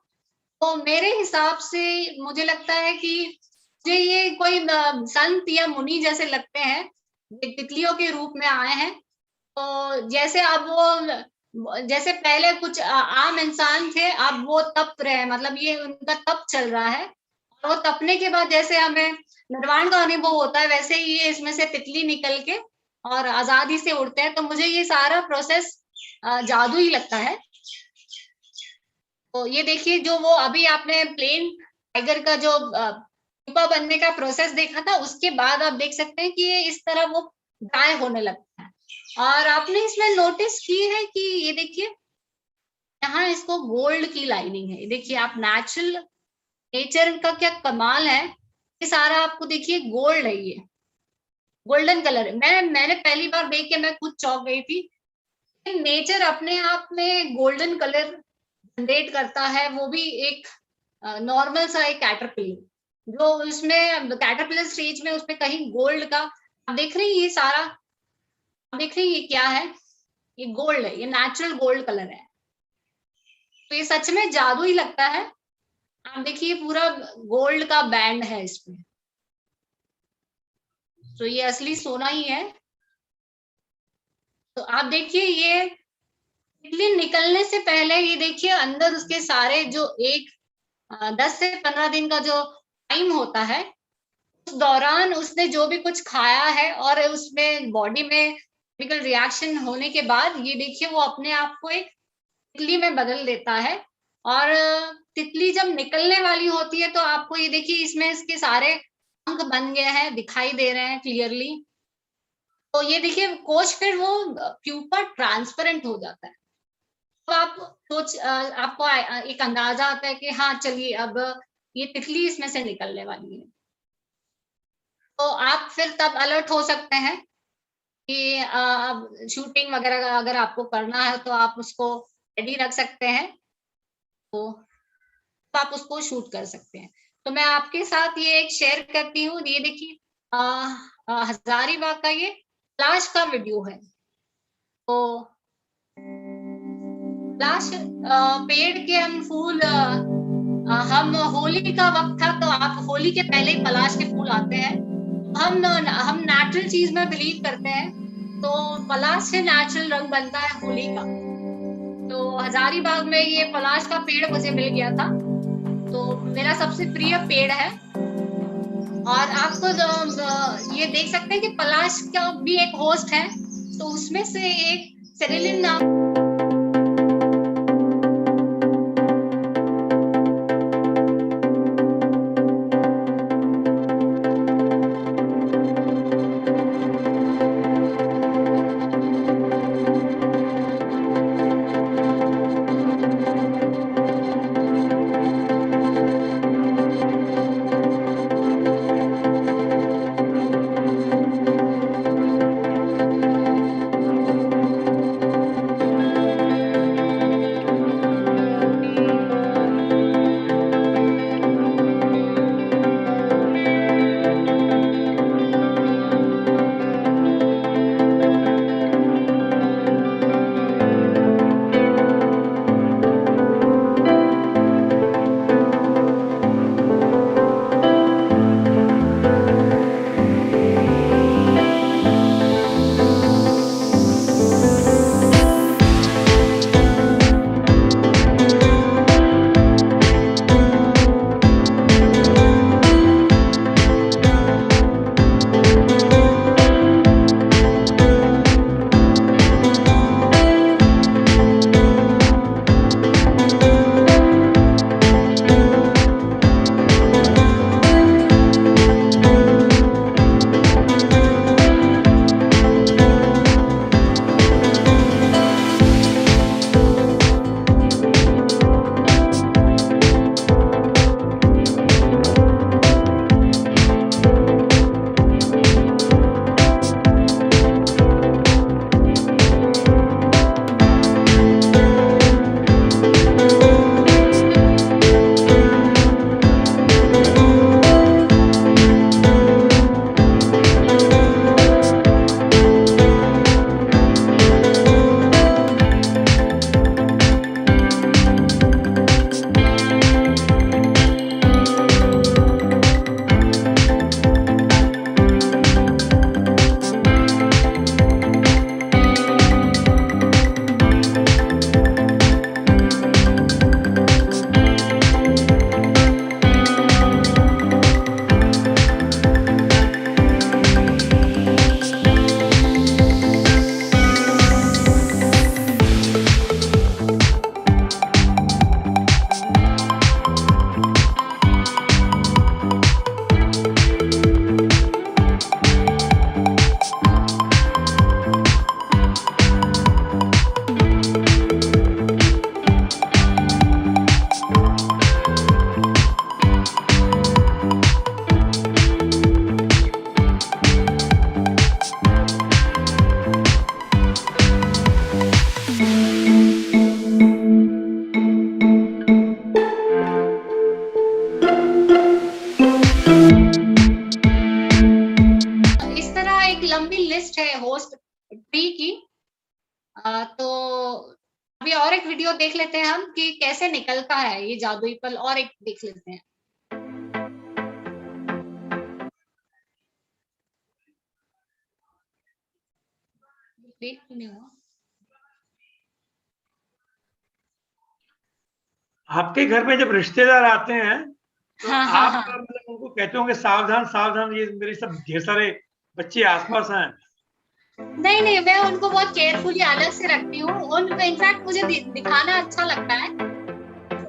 तो मेरे हिसाब से मुझे लगता है कि मुझे ये कोई संत या मुनि जैसे लगते हैं, ये तितलियों के रूप में आए हैं। तो जैसे अब वो जैसे पहले कुछ आम इंसान थे, अब वो तप रहे हैं, मतलब ये उनका तप चल रहा है। और वो तपने के बाद जैसे हमें निर्वाण का अनुभव होता है, वैसे ही ये इसमें से तितली निकल के और आजादी से उड़ते हैं। तो मुझे ये सारा प्रोसेस जादू ही लगता है। तो ये देखिए जो वो अभी आपने प्लेन टाइगर का जो पुपा बनने का प्रोसेस देखा था, उसके बाद आप देख सकते हैं कि ये इस तरह वो ड्राई होने लगता है। और आपने इसमें नोटिस की है कि ये देखिए यहाँ इसको गोल्ड की लाइनिंग है। देखिए आप नेचर का क्या कमाल है, ये सारा आपको देखिए गोल्ड है, ये गोल्डन कलर है। मैंने पहली बार देख के मैं खुद चौंक गई थी। नेचर अपने आप में गोल्डन कलर जनरेट करता है, वो भी एक नॉर्मल सा एक कैटरपिलर, जो उसमें कैटरपिलर स्टेज में उसमें कहीं गोल्ड का आप देख रहे हैं। ये सारा आप देख रहे हैं ये क्या है, ये गोल्ड है, ये नेचुरल गोल्ड कलर है। तो ये सच में जादू ही लगता है। आप देखिए पूरा गोल्ड का बैंड है इसमें, तो ये असली सोना ही है। तो आप देखिए ये तितली निकलने से पहले ये देखिए अंदर उसके सारे जो 10 से 15 दिन का जो टाइम होता है, उस दौरान उसने जो भी कुछ खाया है और उसमें बॉडी में केमिकल रिएक्शन होने के बाद ये देखिए वो अपने आप को एक तितली में बदल देता है। और तितली जब निकलने वाली होती है तो आपको ये देखिए इसमें इसके सारे पंख बन गए हैं, दिखाई दे रहे हैं क्लियरली। तो ये देखिए कोश फिर वो प्यूपा ट्रांसपेरेंट हो जाता है। तो आपको एक अंदाजा आता है कि हाँ चलिए अब ये तितली इसमें से निकलने वाली है। तो आप फिर तब अलर्ट हो सकते हैं कि अब शूटिंग वगैरह अगर आपको करना है तो आप उसको रेडी रख सकते हैं, तो आप उसको शूट कर सकते हैं। तो मैं आपके साथ ये एक शेयर करती हूँ। ये देखिए हजारीबाग का ये पलाश का वीडियो है। तो पलाश पेड़ के हम फूल हम होली का वक्त था तो आप होली के पहले ही पलाश के फूल आते हैं। हम नेचुरल चीज में बिलीव करते हैं, तो पलाश से नेचुरल रंग बनता है होली का। तो हजारीबाग में ये पलाश का पेड़ मुझे मिल गया था, तो मेरा सबसे प्रिय पेड़ है। और आपको ये देख सकते हैं कि पलाश का भी एक होस्ट है, तो उसमें से एक सेरेलिन नाम अभी और एक वीडियो देख लेते हैं हम कि कैसे निकलता है ये जादुई पल, और एक देख लेते हैं। देख नहीं हुआ। आपके घर में जब रिश्तेदार आते हैं तो हाँ हाँ आप हाँ। मतलब उनको कहते होंगे सावधान सावधान, ये मेरे सब ढेर सारे बच्चे आसपास हैं। नहीं नहीं, मैं उनको बहुत केयरफुली अलग से रखती हूँ। उनको इनफैक्ट मुझे दिखाना अच्छा लगता है।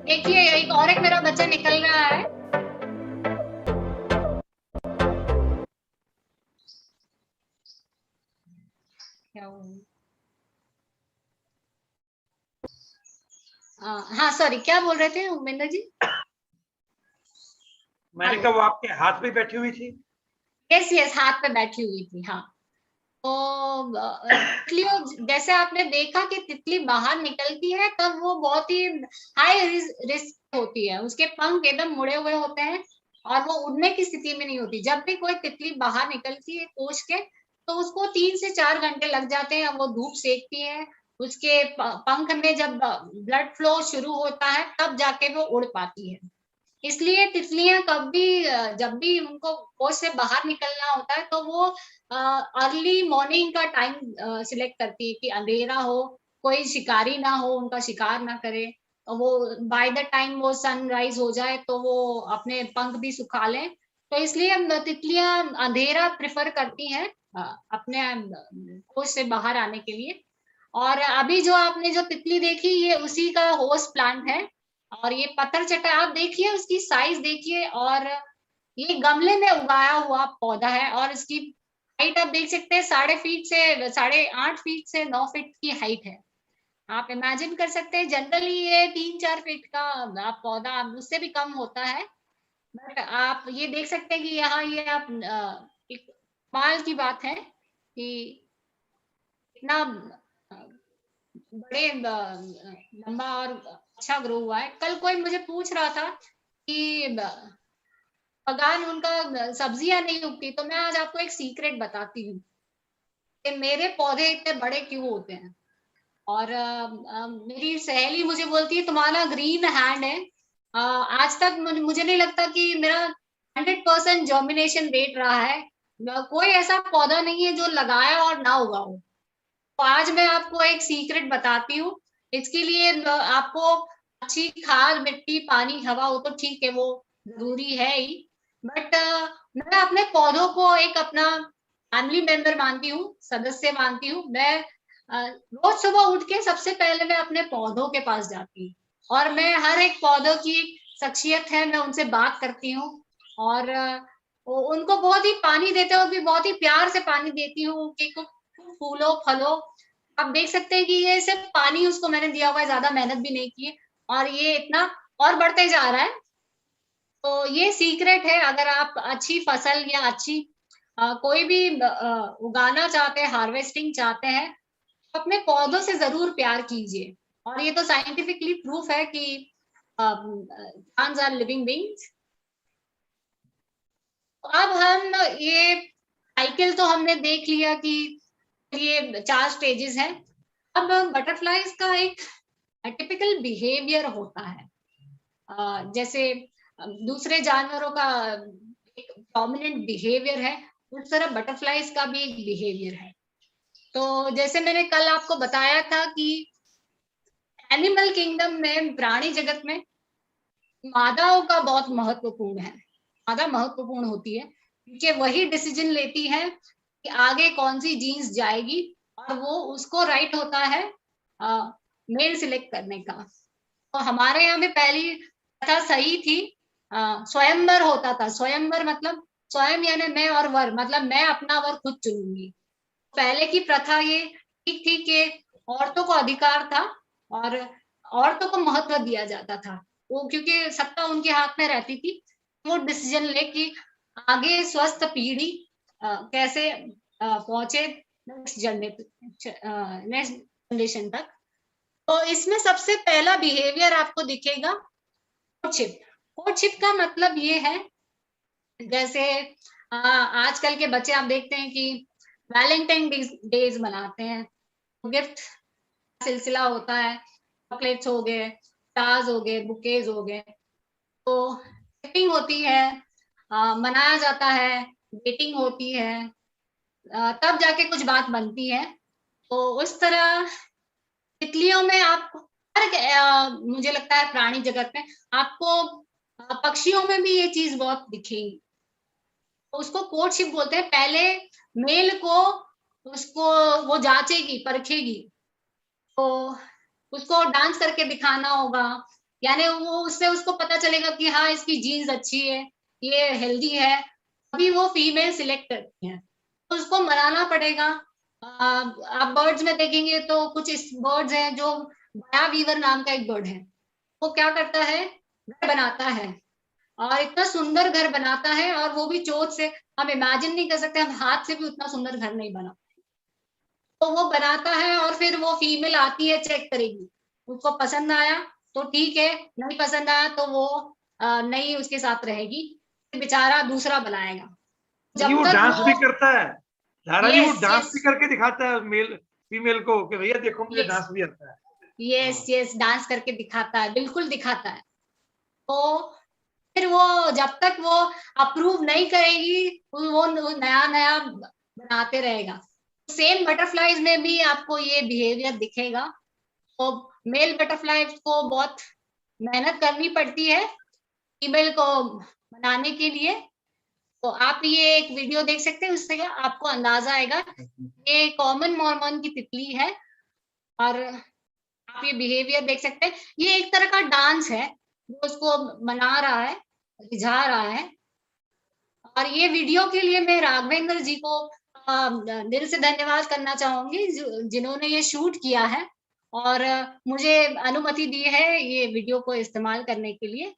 देखिए एक और एक मेरा बच्चा निकल रहा है। क्या हुआ? हाँ सॉरी, क्या बोल रहे थे उमेंद्र जी? मैंने कहा वो आपके हाथ में बैठी हुई थी। यस यस, हाथ पे बैठी हुई थी। हाँ, तो तितलियों, जैसे आपने देखा कि तितली बाहर निकलती है तब वो बहुत ही हाई रिस्क होती है। उसके पंख एकदम मुड़े हुए होते हैं और वो उड़ने की स्थिति में नहीं होती। जब भी कोई तितली बाहर निकलती है कोश के, तो उसको 3 से 4 घंटे लग जाते हैं। वो धूप सेकती है, उसके पंख में जब ब्लड फ्लो शुरू होता है तब जाके वो उड़ पाती है। इसलिए तितलियां कभी जब भी उनको कोश से बाहर निकलना होता है तो वो अर्ली मॉर्निंग का टाइम सिलेक्ट करती है कि अंधेरा हो, कोई शिकारी ना हो, उनका शिकार ना करे। और वो बाय द टाइम वो सनराइज हो जाए तो वो अपने पंख भी सुखा लें। तो इसलिए तितलियां अंधेरा प्रेफर करती हैं अपने कोश से बाहर आने के लिए। और अभी जो आपने जो तितली देखी, ये उसी का होस्ट प्लांट है। और ये पत्थर चट्टा, आप देखिए उसकी साइज देखिए। और ये गमले में उगाया हुआ पौधा है और इसकी हाइट आप देख सकते हैं 8.5 से 8.5 से 9 फीट की हाइट है। आप इमेजिन कर सकते हैं, जनरली ये 3-4 फीट का पौधा उससे भी कम होता है। बट आप ये देख सकते हैं कि यहाँ ये आप एक कमाल की बात है कि इतना बड़े लंबा और अच्छा ग्रो हुआ है। कल कोई मुझे पूछ रहा था कि बगान उनका सब्जियां नहीं उगती, तो मैं आज आपको एक सीक्रेट बताती हूँ कि मेरे पौधे इतने बड़े क्यों होते हैं। और मेरी सहेली मुझे बोलती है तुम्हारा ग्रीन हैंड है। आज तक मुझे नहीं लगता कि मेरा 100% जर्मिनेशन रेट रहा है। कोई ऐसा पौधा नहीं है जो लगाया और ना उगा हो। तो आज मैं आपको एक सीक्रेट बताती हूँ। इसके लिए आपको अच्छी खाद, मिट्टी, पानी, हवा हो तो ठीक है, वो जरूरी है ही। बट मैं अपने पौधों को एक अपना फैमिली मेंबर मानती हूँ, सदस्य मानती हूँ। मैं रोज सुबह उठ के सबसे पहले मैं अपने पौधों के पास जाती हूँ और मैं हर एक पौधों की शख्सियत है, मैं उनसे बात करती हूँ। और उनको बहुत ही पानी देते वक्त भी बहुत ही प्यार से पानी देती हूँ कि फूलो फलो। आप देख सकते हैं कि ये सिर्फ पानी उसको मैंने दिया हुआ है, ज्यादा मेहनत भी नहीं की है और ये इतना और बढ़ते जा रहा है। तो ये सीक्रेट है, अगर आप अच्छी फसल या अच्छी कोई भी उगाना चाहते हैं, हार्वेस्टिंग चाहते हैं, तो अपने पौधों से जरूर प्यार कीजिए। और ये तो साइंटिफिकली प्रूफ है कि plants आर लिविंग बीइंग्स। अब हम ये साइकिल तो हमने देख लिया कि ये 4 स्टेजेस हैं। अब बटरफ्लाईज का एक टिपिकल बिहेवियर होता है। जैसे दूसरे जानवरों का एक डोमिनेंट बिहेवियर है, उस तरह बटरफ्लाईज का भी एक बिहेवियर है। तो जैसे मैंने कल आपको बताया था कि एनिमल किंगडम में, प्राणी जगत में मादाओं का बहुत महत्वपूर्ण है। मादा महत्वपूर्ण होती है क्योंकि वही डिसीजन लेती है कि आगे कौन सी जीन्स जाएगी और वो उसको राइट होता है मेल सिलेक्ट करने का। तो हमारे यहाँ में पहली प्रथा सही थी, स्वयंवर होता था। स्वयंवर मतलब स्वयं यानी मैं, और वर मतलब मैं अपना वर खुद चुनूंगी। पहले की प्रथा ये ठीक थी कि औरतों को अधिकार था और औरतों को महत्व दिया जाता था। वो क्योंकि सत्ता उनके हाथ में रहती थी, वो डिसीजन ले कि आगे स्वस्थ पीढ़ी कैसे पहुंचे नेक्स्ट जनरेशन तक। तो इसमें सबसे पहला बिहेवियर आपको दिखेगा कोर्टशिप। कोर्टशिप का मतलब ये है, जैसे आजकल के बच्चे आप देखते हैं कि वैलेंटाइन डेज मनाते हैं, गिफ्ट सिलसिला होता है। चॉकलेट्स हो गए, स्टार्स हो गए, बुकेज हो गए। तो गिफ्टिंग होती है, मनाया जाता है, डेटिंग होती है, तब जाके कुछ बात बनती है। तो उस तरह तितलियों में आपको मुझे लगता है प्राणी जगत में आपको पक्षियों में भी ये चीज बहुत दिखेगी। तो उसको कोर्टशिप बोलते हैं। पहले मेल को उसको वो जांचेगी, परखेगी, तो उसको डांस करके दिखाना होगा, यानी वो उससे उसको पता चलेगा कि हाँ इसकी जीन्स अच्छी है, ये हेल्दी है, अभी वो फीमेल सिलेक्ट करती है। तो उसको मनाना पड़ेगा। आप बर्ड्स में देखेंगे तो कुछ इस बर्ड्स हैं, जो बया वीवर नाम का एक बर्ड है, वो क्या करता है, घर बनाता है, और इतना सुंदर घर बनाता है, और वो भी चोंच से। हम इमेजिन नहीं कर सकते, हम हाथ से भी उतना सुंदर घर नहीं बना। तो वो बनाता है, और फिर वो फीमेल आती है, चेक करेगी, उसको पसंद आया तो ठीक है, नहीं पसंद आया तो वो नहीं उसके साथ रहेगी, बेचारा दूसरा बनाएगा। जी, जब वो तक डांस भी वो करता है धारा जी, वो यस डांस यस भी करके दिखाता है मेल फीमेल को कि भैया देखो मुझे यस डांस भी आता है। यस यस डांस करके दिखाता है, बिल्कुल दिखाता है। तो फिर वो जब तक वो अप्रूव नहीं करेगी, वो नया नया बनाते रहेगा। सेम बटरफ्लाईज में भी आपको ये बिहेवियर दिखेगा। तो मेल बटरफ्लाई को बहुत मेहनत करनी पड़ती है फीमेल को बनाने के लिए। तो आप ये एक वीडियो देख सकते हैं, उससे आपको अंदाजा आएगा। ये कॉमन मॉर्मन की तितली है, और आप ये बिहेवियर देख सकते हैं। ये एक तरह का डांस है, वो उसको मना रहा है, रिझा रहा है। और ये वीडियो के लिए मैं राघवेंद्र जी को दिल से धन्यवाद करना चाहूंगी, जिन्होंने ये शूट किया है और मुझे अनुमति दी है ये वीडियो को इस्तेमाल करने के लिए।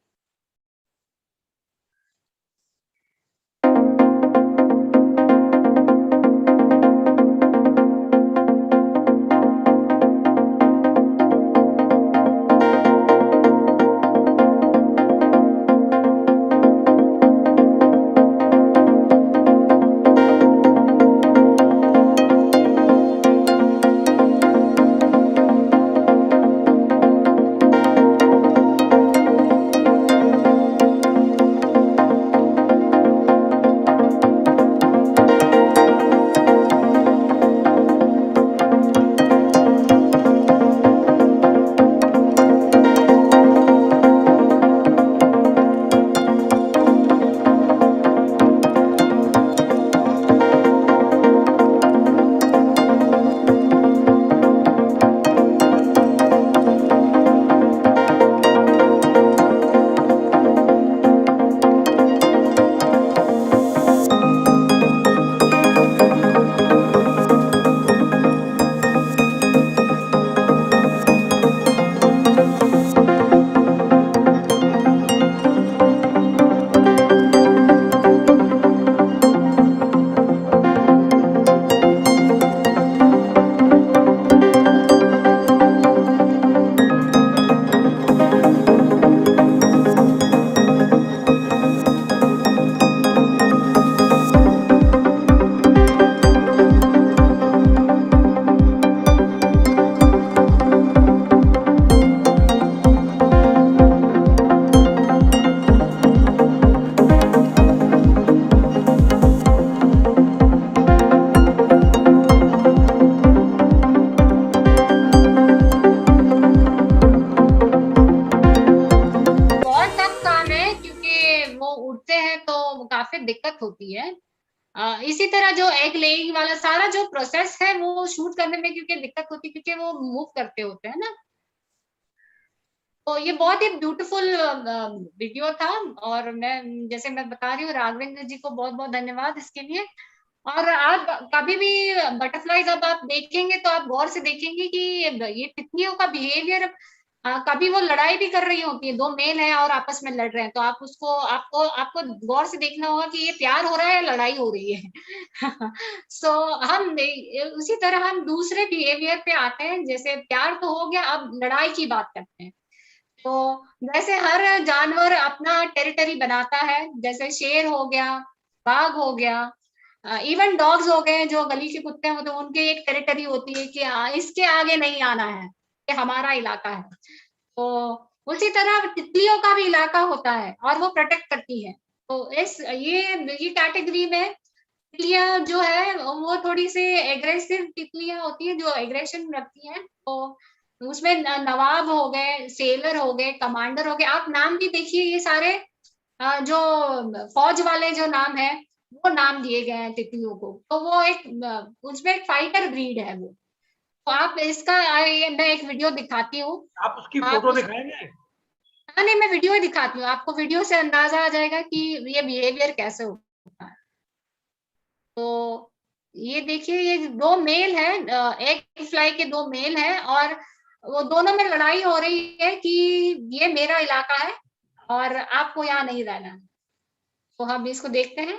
काफी दिक्कत होती है। इसी तरह जो एग लेइंग वाला सारा जो प्रोसेस है वो शूट करने में क्योंकि दिक्कत होती है, क्योंकि वो मूव करते होते हैं ना। तो ये बहुत ही ब्यूटीफुल वीडियो था, और मैं जैसे मैं बता रही हूँ राघवेंद्र जी को बहुत बहुत धन्यवाद इसके लिए। और आप कभी भी बटरफ्लाईज अब आप देखेंगे तो आप गौर से देखेंगे कि ये तितलियों का बिहेवियर, कभी वो लड़ाई भी कर रही होती है, दो मेल हैं और आपस में लड़ रहे हैं, तो आप उसको आपको आपको गौर से देखना होगा कि ये प्यार हो रहा है या लड़ाई हो रही है। सो हम उसी तरह हम दूसरे बिहेवियर पे आते हैं, जैसे प्यार तो हो गया, अब लड़ाई की बात करते हैं। तो जैसे हर जानवर अपना टेरिटरी बनाता है, जैसे शेर हो गया, बाघ हो गया, इवन डॉग्स हो गए, जो गली के कुत्ते हैं, तो उनके एक टेरिटरी होती है कि इसके आगे नहीं आना है, ये हमारा इलाका है। तो उसी तरह तितलियों का भी इलाका होता है और वो प्रोटेक्ट करती है। तो ये कैटेगरी में तितलियां जो है वो थोड़ी सी एग्रेसिव तितलियां होती है, जो एग्रेशन रखती हैं। तो उसमें नवाब हो गए, सेलर हो गए, कमांडर हो गए, आप नाम भी देखिए, ये सारे जो फौज वाले जो नाम है वो नाम दिए गए हैं तितलियों को। तो वो उसमें एक फाइटर ब्रीड है वो। तो आप इसका मैं एक वीडियो दिखाती हूँ। आप उसकी आप फोटो दिखाएंगे? हाँ नहीं, मैं वीडियो ही दिखाती हूँ आपको, वीडियो से अंदाजा आ जाएगा कि ये बिहेवियर कैसे होता है। तो ये देखिए, ये 2 मेल है, एक फ्लाई के 2 मेल है और वो दोनों में लड़ाई हो रही है कि ये मेरा इलाका है और आपको यहाँ नहीं रहना है। तो हम इसको देखते हैं।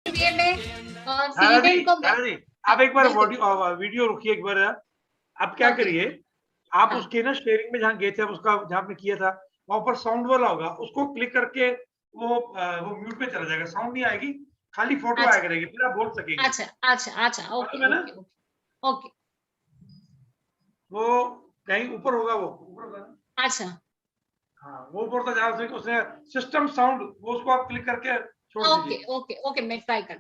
ये में फीमेल को दादा जी, आप एक बार वीडियो रुकिए एक बार। आप क्या ओके। करिए, आप हाँ। उसके ना शेयरिंग में जहाँ गए थे, उसका जहाँ आपने किया था वहां पर साउंड वाला होगा, उसको क्लिक करके वो म्यूट पे चला जाएगा, साउंड नहीं आएगी, खाली फोटो आया अच्छा करेगी, फिर आप बोल सकेंगे। अच्छा अच्छा अच्छा, ओके मालूम है ना? Okay okay okay. वो कहीं ऊपर होगा, वो ऊपर होगा ना? अच्छा हाँ, वो ऊपर था जहाँ से उसने सिस्टम साउंड, वो उसको आप क्लिक करके छोड़ ओके दीजिए। ओके ओके, मैं ट्राई कर।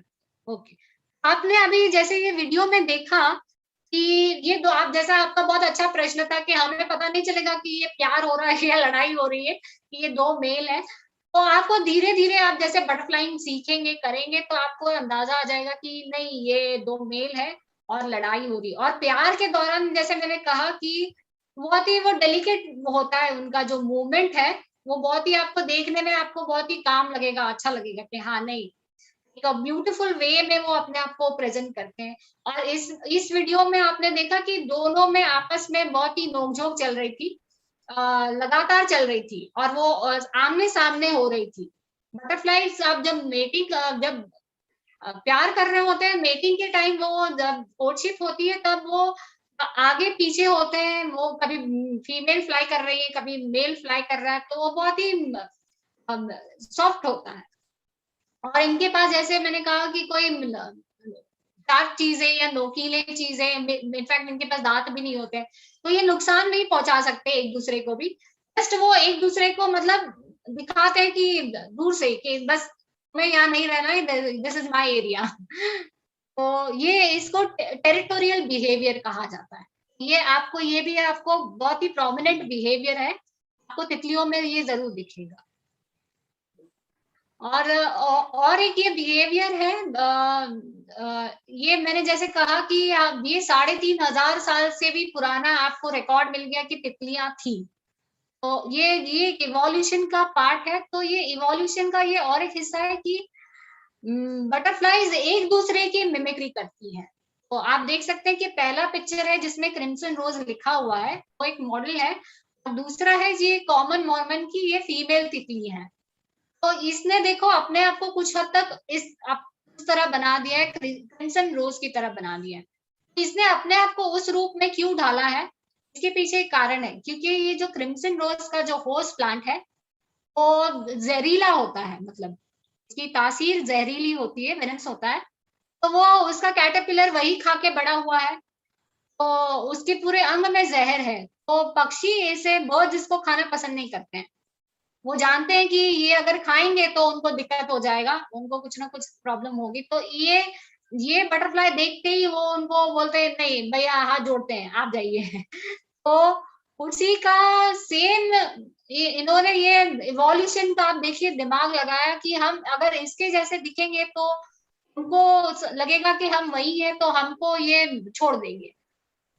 ओके, आपने अभी जैसे ये वीडियो में देखा कि ये दो, आप जैसा आपका बहुत अच्छा प्रश्न था कि हमें पता नहीं चलेगा कि ये प्यार हो रहा है या लड़ाई हो रही है, कि ये 2 मेल है। तो आपको धीरे धीरे आप जैसे बटरफ्लाइंग सीखेंगे करेंगे तो आपको अंदाजा आ जाएगा कि नहीं, ये 2 मेल है और लड़ाई हो रही है। और प्यार के दौरान जैसे मैंने कहा कि बहुत ही वो डेलिकेट होता है, उनका जो मूवमेंट है वो बहुत ही आपको देखने में आपको बहुत ही काम लगेगा, अच्छा लगेगा कि हाँ नहीं, एक ब्यूटीफुल वे में वो अपने आप को प्रेजेंट करते हैं। और इस वीडियो में आपने देखा कि दोनों में आपस में बहुत ही नोकझोंक चल रही थी, लगातार चल रही थी और वो आमने सामने हो रही थी। बटरफ्लाइज आप जब जब प्यार कर रहे होते हैं, मेटिंग के टाइम वो जब कोर्टशिप होती है तब वो आगे पीछे होते हैं, वो कभी फीमेल फ्लाई कर रही है, कभी मेल फ्लाई कर रहा है, तो वो बहुत ही सॉफ्ट होता है। और इनके पास जैसे मैंने कहा कि कोई शार्प चीजें या नोकीले चीजें, इनफैक्ट इनके पास दांत भी नहीं होते, तो ये नुकसान नहीं पहुंचा सकते एक दूसरे को भी। जस्ट वो एक दूसरे को मतलब दिखाते हैं कि दूर से कि बस मैं यहाँ नहीं रहना है, दिस इज माय एरिया। तो ये इसको टेरिटोरियल बिहेवियर कहा जाता है। ये भी आपको बहुत ही प्रोमिनेंट बिहेवियर है, आपको तितलियों में ये जरूर दिखेगा। और एक ये बिहेवियर है, ये मैंने जैसे कहा कि ये 3,500 साल से भी पुराना आपको रिकॉर्ड मिल गया कि तितलियां थी। तो ये एक इवोल्यूशन का पार्ट है। तो ये इवोल्यूशन का ये और एक हिस्सा है कि बटरफ्लाईज एक दूसरे की मिमिक्री करती हैं। तो आप देख सकते हैं कि पहला पिक्चर है जिसमें क्रिम्सन रोज लिखा हुआ है, वो एक मॉडल है, और दूसरा है ये कॉमन मॉर्मन की ये फीमेल तितली है। तो इसने देखो अपने आप को कुछ हद तक इस तरह बना दिया है, क्रिम्सन रोज की तरह बना दिया है। इसने अपने आप को उस रूप में क्यों ढाला है, इसके पीछे एक कारण है, क्योंकि ये जो क्रिम्सन रोज का जो होस्ट प्लांट है वो जहरीला होता है, मतलब इसकी तासीर जहरीली होती है, वेनम्स होता है। तो वो उसका कैटरपिलर वही खा के बड़ा हुआ है, तो उसके पूरे अंग में जहर है। तो पक्षी ऐसे बहुत जिसको खाना पसंद नहीं करते हैं, वो जानते हैं कि ये अगर खाएंगे तो उनको दिक्कत हो जाएगा, उनको कुछ ना कुछ प्रॉब्लम होगी, तो ये बटरफ्लाई देखते ही वो उनको बोलते हैं नहीं भैया हाथ जोड़ते हैं आप जाइए। तो उसी का सेम इन्होंने ये इवोल्यूशन का आप देखिए दिमाग लगाया कि हम अगर इसके जैसे दिखेंगे तो उनको लगेगा कि हम वही है, तो हमको ये छोड़ देंगे।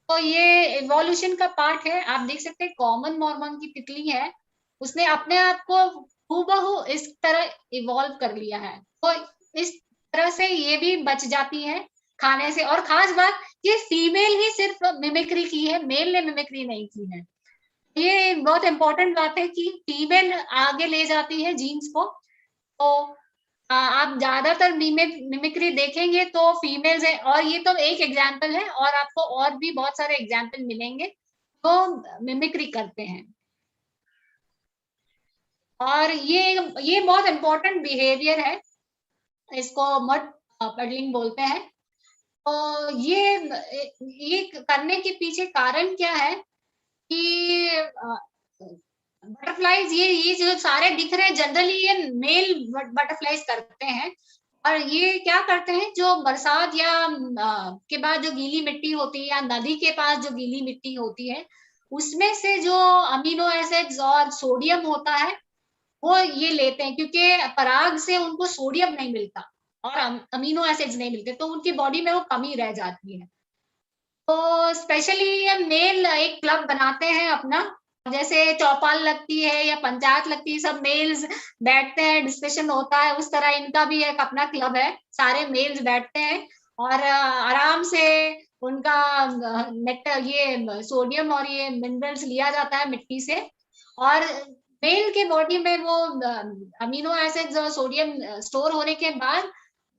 तो ये इवोल्यूशन का पार्ट है। आप देख सकते हैं कॉमन मॉर्मन की तितली है, उसने अपने आप को हूबहू इस तरह इवॉल्व कर लिया है, तो इस तरह से ये भी बच जाती है खाने से। और खास बात ये फीमेल ही सिर्फ मिमिक्री की है, मेल ने मिमिक्री नहीं की है। ये बहुत इंपॉर्टेंट बात है कि फीमेल आगे ले जाती है जीन्स को। तो आप ज्यादातर मिमिक्री देखेंगे तो फीमेल्स है, और ये तो एक एग्जाम्पल है, और आपको और भी बहुत सारे एग्जाम्पल मिलेंगे तो मिमिक्री करते हैं। और ये बहुत इंपॉर्टेंट बिहेवियर है, इसको मड पडलिंग बोलते हैं। तो ये करने के पीछे कारण क्या है कि बटरफ्लाईज ये जो सारे दिख रहे हैं जनरली ये मेल बटरफ्लाईज करते हैं। और ये क्या करते हैं, जो बरसात या के बाद जो गीली मिट्टी होती है या नदी के पास जो गीली मिट्टी होती है उसमें से जो अमीनो एसिड्स और सोडियम होता है वो ये लेते हैं, क्योंकि पराग से उनको सोडियम नहीं मिलता और अमीनो एसिड्स नहीं मिलते, तो उनकी बॉडी में वो कमी रह जाती है। तो स्पेशली ये मेल एक क्लब बनाते हैं अपना, जैसे चौपाल लगती है या पंचायत लगती है, सब मेल्स बैठते हैं, डिस्कशन होता है, उस तरह इनका भी एक अपना क्लब है, सारे मेल्स बैठते हैं और आराम से उनका नेक्टर ये सोडियम और ये मिनरल्स लिया जाता है मिट्टी से, और मेल के बॉडी में वो अमीनो एसिड्स और सोडियम स्टोर होने के बाद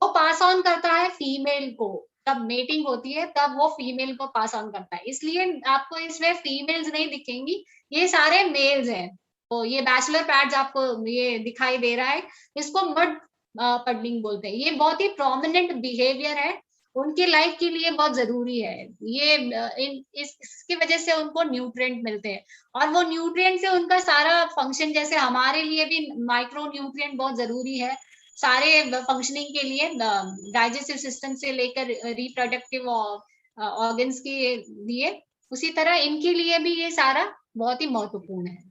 वो पास ऑन करता है फीमेल को। जब मेटिंग होती है तब वो फीमेल को पास ऑन करता है, इसलिए आपको इसमें फीमेल्स नहीं दिखेंगी, ये सारे मेल्स हैं। तो ये बैचलर पैड्स आपको ये दिखाई दे रहा है, इसको मड पडलिंग बोलते हैं। ये बहुत ही प्रोमिनेंट बिहेवियर है, उनकी लाइफ के लिए बहुत जरूरी है। ये इसकी वजह से उनको न्यूट्रिएंट मिलते हैं, और वो न्यूट्रिएंट से उनका सारा फंक्शन, जैसे हमारे लिए भी माइक्रो न्यूट्रिएंट बहुत जरूरी है सारे फंक्शनिंग के लिए, डाइजेस्टिव सिस्टम से लेकर रिप्रोडक्टिव ऑर्गन्स के लिए, उसी तरह इनके लिए भी ये सारा बहुत ही महत्वपूर्ण है।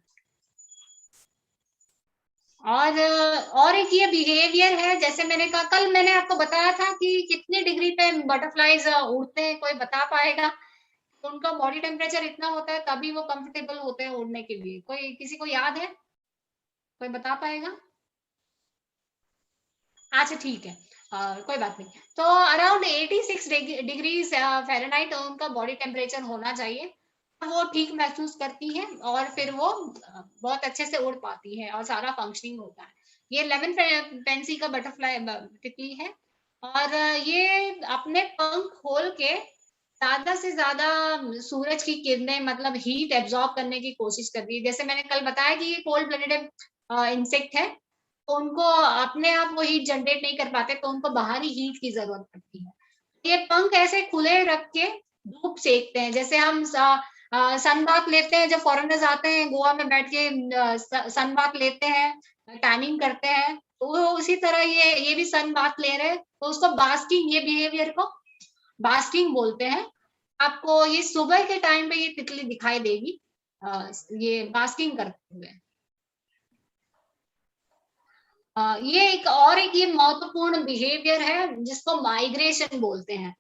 और एक ये बिहेवियर है, जैसे मैंने कहा कल मैंने आपको बताया था कि कितनी डिग्री पे बटरफ्लाईज उड़ते हैं, कोई बता पाएगा? उनका बॉडी टेम्परेचर इतना होता है तभी वो कंफर्टेबल होते हैं उड़ने के लिए, कोई किसी को याद है, कोई बता पाएगा? अच्छा ठीक है, कोई बात नहीं। तो अराउंड 86 डिग्री फ़ारेनहाइट उनका बॉडी टेम्परेचर होना चाहिए, वो ठीक महसूस करती है और फिर वो बहुत अच्छे से उड़ पाती है और सारा फंक्शनिंग होता है। ये लेमन पेंसी का बटरफ्लाई तितली है, और ये अपने पंख खोल के ज्यादा से ज्यादा सूरज की किरणें मतलब हीट एब्जॉर्ब करने की कोशिश करती है। जैसे मैंने कल बताया कि ये कोल्ड ब्लडेड इंसेक्ट है, तो उनको अपने आप वो हीट जनरेट नहीं कर पाते, तो उनको बाहरी हीट की जरूरत पड़ती है। ये पंख ऐसे खुले रख के धूप सेकते हैं, जैसे हम सन बाथ लेते हैं, जब फॉरेनर्स आते हैं गोवा में बैठ के सन बाथ लेते हैं, टैनिंग करते हैं, तो उसी तरह ये भी सन बाथ ले रहे हैं, तो उसको बास्किंग, ये बिहेवियर को बास्किंग बोलते हैं। आपको ये सुबह के टाइम पे ये तितली दिखाई देगी ये बास्किंग करते हुए। ये एक ये महत्वपूर्ण बिहेवियर है जिसको माइग्रेशन बोलते हैं।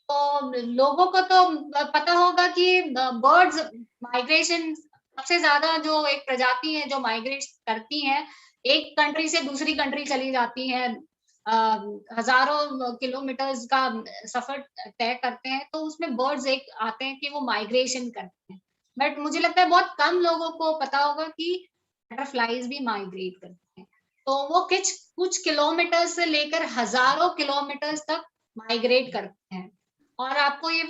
तो लोगों को तो पता होगा कि बर्ड्स माइग्रेशन सबसे ज्यादा जो एक प्रजाति है जो माइग्रेट करती है, एक कंट्री से दूसरी कंट्री चली जाती है, हजारों किलोमीटर्स का सफर तय करते हैं, तो उसमें बर्ड्स एक आते हैं कि वो माइग्रेशन करते हैं। बट मुझे लगता है बहुत कम लोगों को पता होगा कि बटरफ्लाईज भी माइग्रेट करते हैं। तो वो कुछ किलोमीटर से लेकर हजारों किलोमीटर्स तक माइग्रेट करते हैं, और आपको ये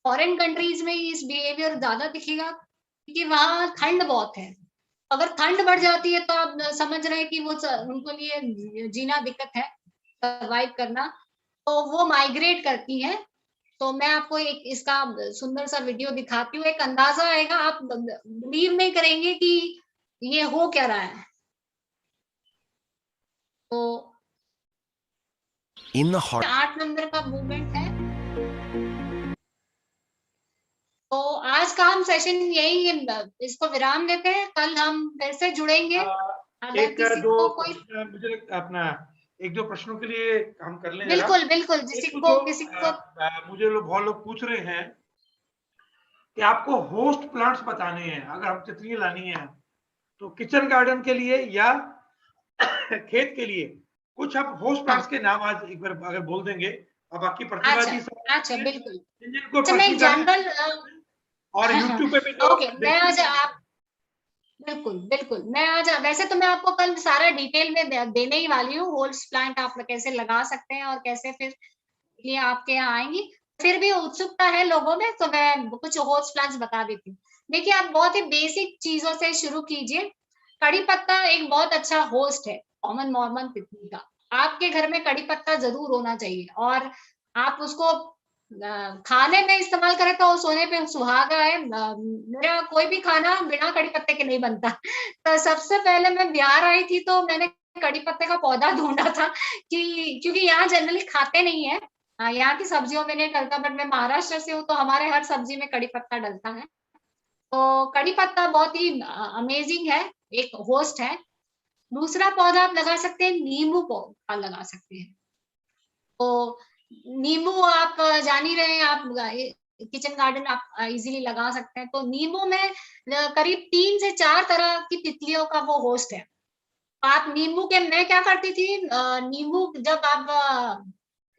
फॉरेन कंट्रीज में इस बिहेवियर ज्यादा दिखेगा क्योंकि वहाँ ठंड बहुत है। अगर ठंड बढ़ जाती है तो आप समझ रहे हैं कि वो उनको लिए जीना दिक्कत है, सर्वाइव करना। तो वो माइग्रेट करती हैं। तो मैं आपको एक इसका सुंदर सा वीडियो दिखाती हूँ, एक अंदाजा आएगा, आप बिलीव नहीं करेंगे कि ये हो क्या रहा है। तो In the heart 8 नंबर का मूवमेंट है। तो आज का हम सेशन यही इसको विराम देते हैं, कल हम फिर से जुड़ेंगे। अगर एक किसी दो को कोई मुझे अपना एक दो प्रश्नों के लिए हम कर लें जरा। बिल्कुल बिल्कुल, किसी को मुझे बहुत लोग पूछ रहे हैं कि आपको होस्ट प्लांट्स बताने हैं, अगर हम तितलियां लानी है तो किचन गार्डन के लिए या खेत के लिए, कुछ आप होस्ट प्लांट्स के नाम आज एक बार अगर बोल देंगे, अब बाकी प्रतिभा जी अच्छा बिल्कुल। जिनको अच्छा, मैं जनरल और YouTube पे भी जो ओके, मैं आज आप बिल्कुल मैं आज, वैसे तो मैं आपको कल सारा डिटेल में देने ही वाली हूँ, होस्ट प्लांट आप कैसे लगा सकते हैं और कैसे फिर ये आपके यहाँ आएंगी। फिर भी उत्सुकता है लोगों में, तो मैं कुछ होस्ट प्लांट्स बता देती हूँ। देखिए, आप बहुत ही बेसिक चीजों से शुरू कीजिए। कड़ी पत्ता एक बहुत अच्छा होस्ट है कॉमन नॉर्मल तितली का। आपके घर में कड़ी पत्ता जरूर होना चाहिए, और आप उसको खाने में इस्तेमाल करें तो सोने पे सुहागा है। मेरा कोई भी खाना बिना कड़ी पत्ते के नहीं बनता। तो सबसे पहले मैं बिहार आई थी तो मैंने कड़ी पत्ते का पौधा ढूंढा था, कि क्योंकि यहाँ जनरली खाते नहीं है, यहाँ की सब्जियों में नहीं डलता, बट मैं महाराष्ट्र से हूँ तो हमारे हर सब्जी में कड़ी पत्ता डलता है। तो कड़ी पत्ता बहुत ही अमेजिंग है, एक होस्ट है। दूसरा पौधा आप लगा सकते हैं, नींबू पौधा लगा सकते हैं। तो नींबू आप जान ही रहे हैं, आप किचन गार्डन आप इजीली लगा सकते हैं। तो नींबू में करीब 3 से 4 तरह की तितलियों का वो होस्ट है। आप नींबू के, मैं क्या करती थी, नींबू जब आप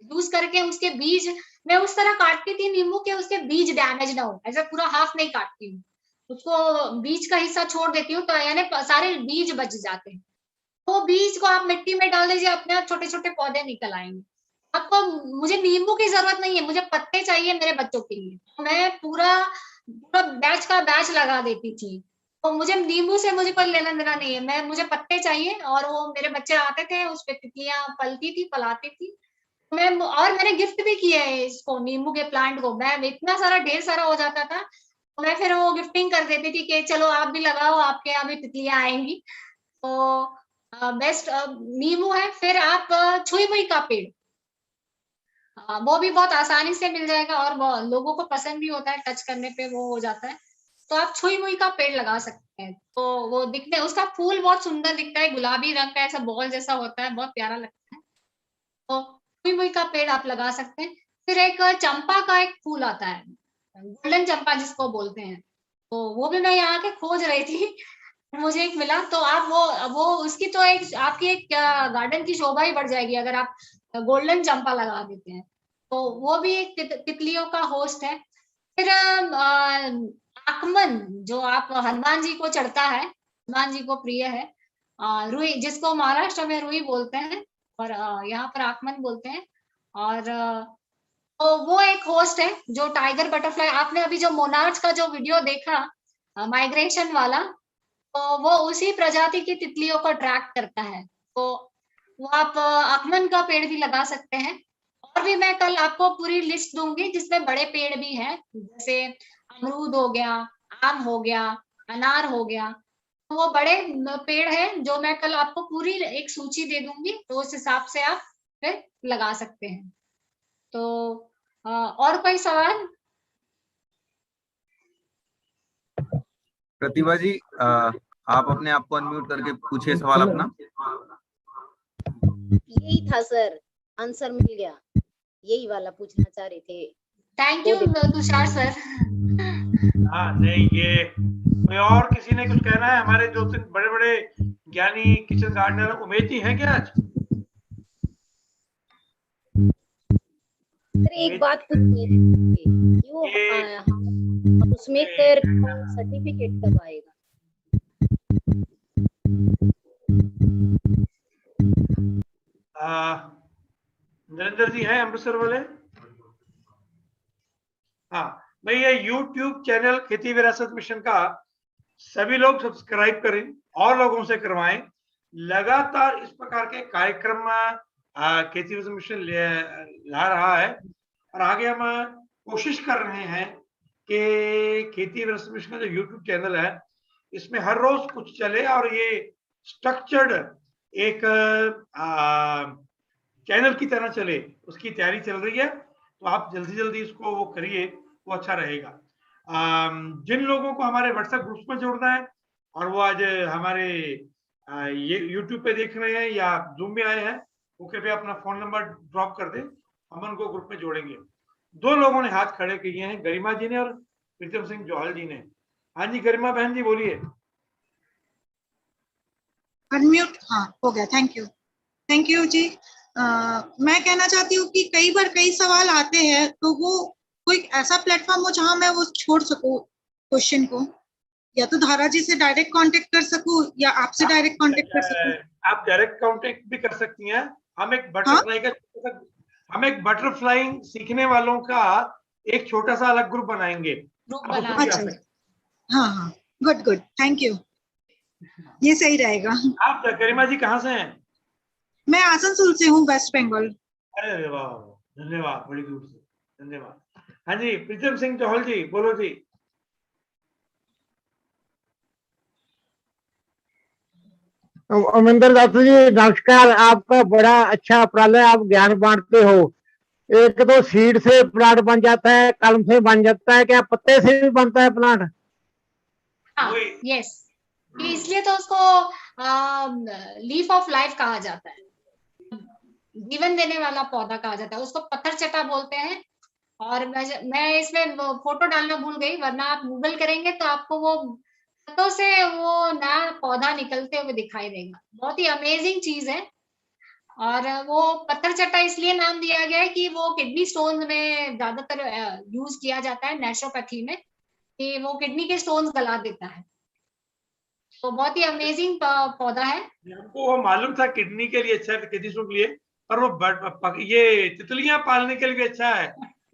यूज करके उसके बीज, मैं उस तरह काटती थी नींबू के उसके बीज डैमेज ना हो, ऐसा पूरा हाफ नहीं काटती हूँ, उसको बीज का हिस्सा छोड़ देती हूँ, तो यानी सारे बीज बच जाते हैं। वो बीज को आप मिट्टी में डाल दीजिए, अपने आप छोटे छोटे पौधे निकल आएंगे। आपको, मुझे नींबू की जरूरत नहीं है, मुझे पत्ते चाहिए मेरे बच्चों के लिए, मैं पूरा पूरा बैच का बैच लगा देती थी। तो मुझे नींबू से मुझे कोई लेना देना नहीं है, मुझे पत्ते चाहिए, और वो मेरे बच्चे आते थे, उस पे तितलियां पलती थी, पलाती थी। और मैंने गिफ्ट भी किया है इसको, नींबू के प्लांट को। मैं इतना सारा ढेर सारा हो जाता था, मैं फिर वो गिफ्टिंग कर देती थी कि चलो आप भी लगाओ, आपके यहाँ भी तितलियां आएंगी। तो बेस्ट नींबू है। फिर आप छुई मुई का पेड़, वो भी बहुत आसानी से मिल जाएगा, और लोगों को पसंद भी होता है, टच करने पे वो हो जाता है। तो आप छुई मुई का पेड़ लगा सकते हैं। तो वो दिखने, उसका फूल बहुत सुंदर दिखता है, गुलाबी रंग का, ऐसा बॉल जैसा होता है, बहुत प्यारा लगता है। तो छुई मुई का पेड़ आप लगा सकते हैं। फिर एक चंपा का एक फूल आता है, गोल्डन चंपा जिसको बोलते हैं, तो वो भी मैं यहाँ के खोज रही थी, मुझे एक मिला। तो आप वो उसकी तो एक आपकी एक गार्डन की शोभा ही बढ़ जाएगी अगर आप गोल्डन चंपा लगा देते हैं। तो वो भी एक तितलियों का होस्ट है। फिर आकमन, जो आप हनुमान जी को चढ़ता है, हनुमान जी को प्रिय है, रुई, जिसको महाराष्ट्र में रुई बोलते हैं और यहाँ पर आकमन बोलते हैं। और तो वो एक होस्ट है, जो टाइगर बटरफ्लाई, आपने अभी जो मोनार्च का जो वीडियो देखा माइग्रेशन वाला, तो वो उसी प्रजाति की तितलियों को अट्रैक्ट करता है। तो वो आप आकमन का पेड़ भी लगा सकते हैं। और भी मैं कल आपको पूरी लिस्ट दूंगी जिसमें बड़े पेड़ भी हैं, जैसे अमरूद हो गया, आम हो गया, अनार हो गया। तो वो बड़े पेड़ हैं जो मैं कल आपको पूरी एक सूची दे दूंगी, तो उस हिसाब से आप फिर लगा सकते हैं। तो और कोई सवाल? प्रतिभा जी, आप अपने आप को अनम्यूट करके पूछिए सवाल अपना। यही था सर, आंसर मिल गया, यही वाला पूछना चाह रहे थे। Thank you Tushar sir. हाँ नहीं, ये कोई और किसी ने कुछ कहना है? हमारे 2-3 बड़े-बड़े ज्ञानी किचन गार्डनर उमेद जी हैं क्या आज? सर एक बात पूछनी है, उसमें सर्टिफिकेट कब आएगा? नरेंद्र जी हैं अमृतसर वाले? हाँ भाई, ये YouTube चैनल खेती विरासत मिशन का सभी लोग सब्सक्राइब करें और लोगों से करवाएं। लगातार इस प्रकार के कार्यक्रम खेती विकास मिशन ला रहा है, और आगे हम कोशिश कर रहे हैं कि खेती विकास मिशन का जो यूट्यूब चैनल है इसमें हर रोज कुछ चले और ये स्ट्रक्चर्ड एक चैनल की तरह चले, उसकी तैयारी चल रही है। तो आप जल्दी जल्दी इसको वो करिए, वो अच्छा रहेगा। जिन लोगों को हमारे व्हाट्सएप ग्रुप्स में जोड़ना है और वो आज हमारे ये यूट्यूब पे देख रहे हैं या जूम में आए हैं, वो कृपया अपना फोन नंबर ड्रॉप कर दें, हम उनको ग्रुप में जोड़ेंगे। 2 लोगों ने हाथ खड़े किए हैं, गरिमा जी ने और प्रीतम सिंह जौहल जी ने। हाँ जी, गरिमा बहन जी बोलिए। अनम्यूट, हाँ हो गया। थैंक यू जी। मैं कहना चाहती हूँ कि कई बार कई सवाल आते हैं, तो वो कोई ऐसा प्लेटफॉर्म हो जहां मैं वो छोड़ सकूं क्वेश्चन को, या तो धारा जी से डायरेक्ट कांटेक्ट कर सकूं या आपसे डायरेक्ट कांटेक्ट कर सकूं। आप डायरेक्ट कांटेक्ट भी कर सकती हैं। हम एक बटरफ्लाई सीखने वालों का एक छोटा सा अलग ग्रुप बनाएंगे। ग्रुप आप उसमें बना जा अच्छा, सकते हैं। हाँ, गुड, थैंक यू, ये सही रहेगा। आप गरिमा जी कहाँ से हैं? मैं आसनसोल से हूँ, वेस्ट बंगाल। अरे वाह, धन्यवाद, बड़ी दूर से, धन्यवाद। हाँ जी, प्रीतम सिंह जौहल जी बोलो जी। अमरिंदर दास जी नमस्कार। आपका बड़ा अच्छा उपराला है, आप ज्ञान बांटते हो। एक तो सीड से प्लांट बन जाता है, कलम से बन जाता है, क्या पत्ते से भी बनता है प्लांट? हाँ, यस, इसलिए तो उसको लीफ ऑफ लाइफ कहा जाता है, जीवन देने वाला पौधा कहा जाता है, उसको पत्थर चटा बोलते हैं। और मैं इसमें फोटो डालना भूल गई, वरना आप गूगल करेंगे तो आपको वो पत्तों से वो नया पौधा निकलते हुए दिखाई देगा। बहुत ही अमेजिंग चीज है। और वो पत्थर चट्टा इसलिए नाम दिया गया है कि वो किडनी स्टोन में ज्यादातर यूज किया जाता है नेचुरोपैथी में, कि वो किडनी के स्टोन्स गला देता है। तो बहुत ही अमेजिंग पौधा है। हमको वो मालूम था किडनी के लिए अच्छा है, किडनी स्टोन के लिए, पर वो ये तितलियां पालने के लिए भी अच्छा है,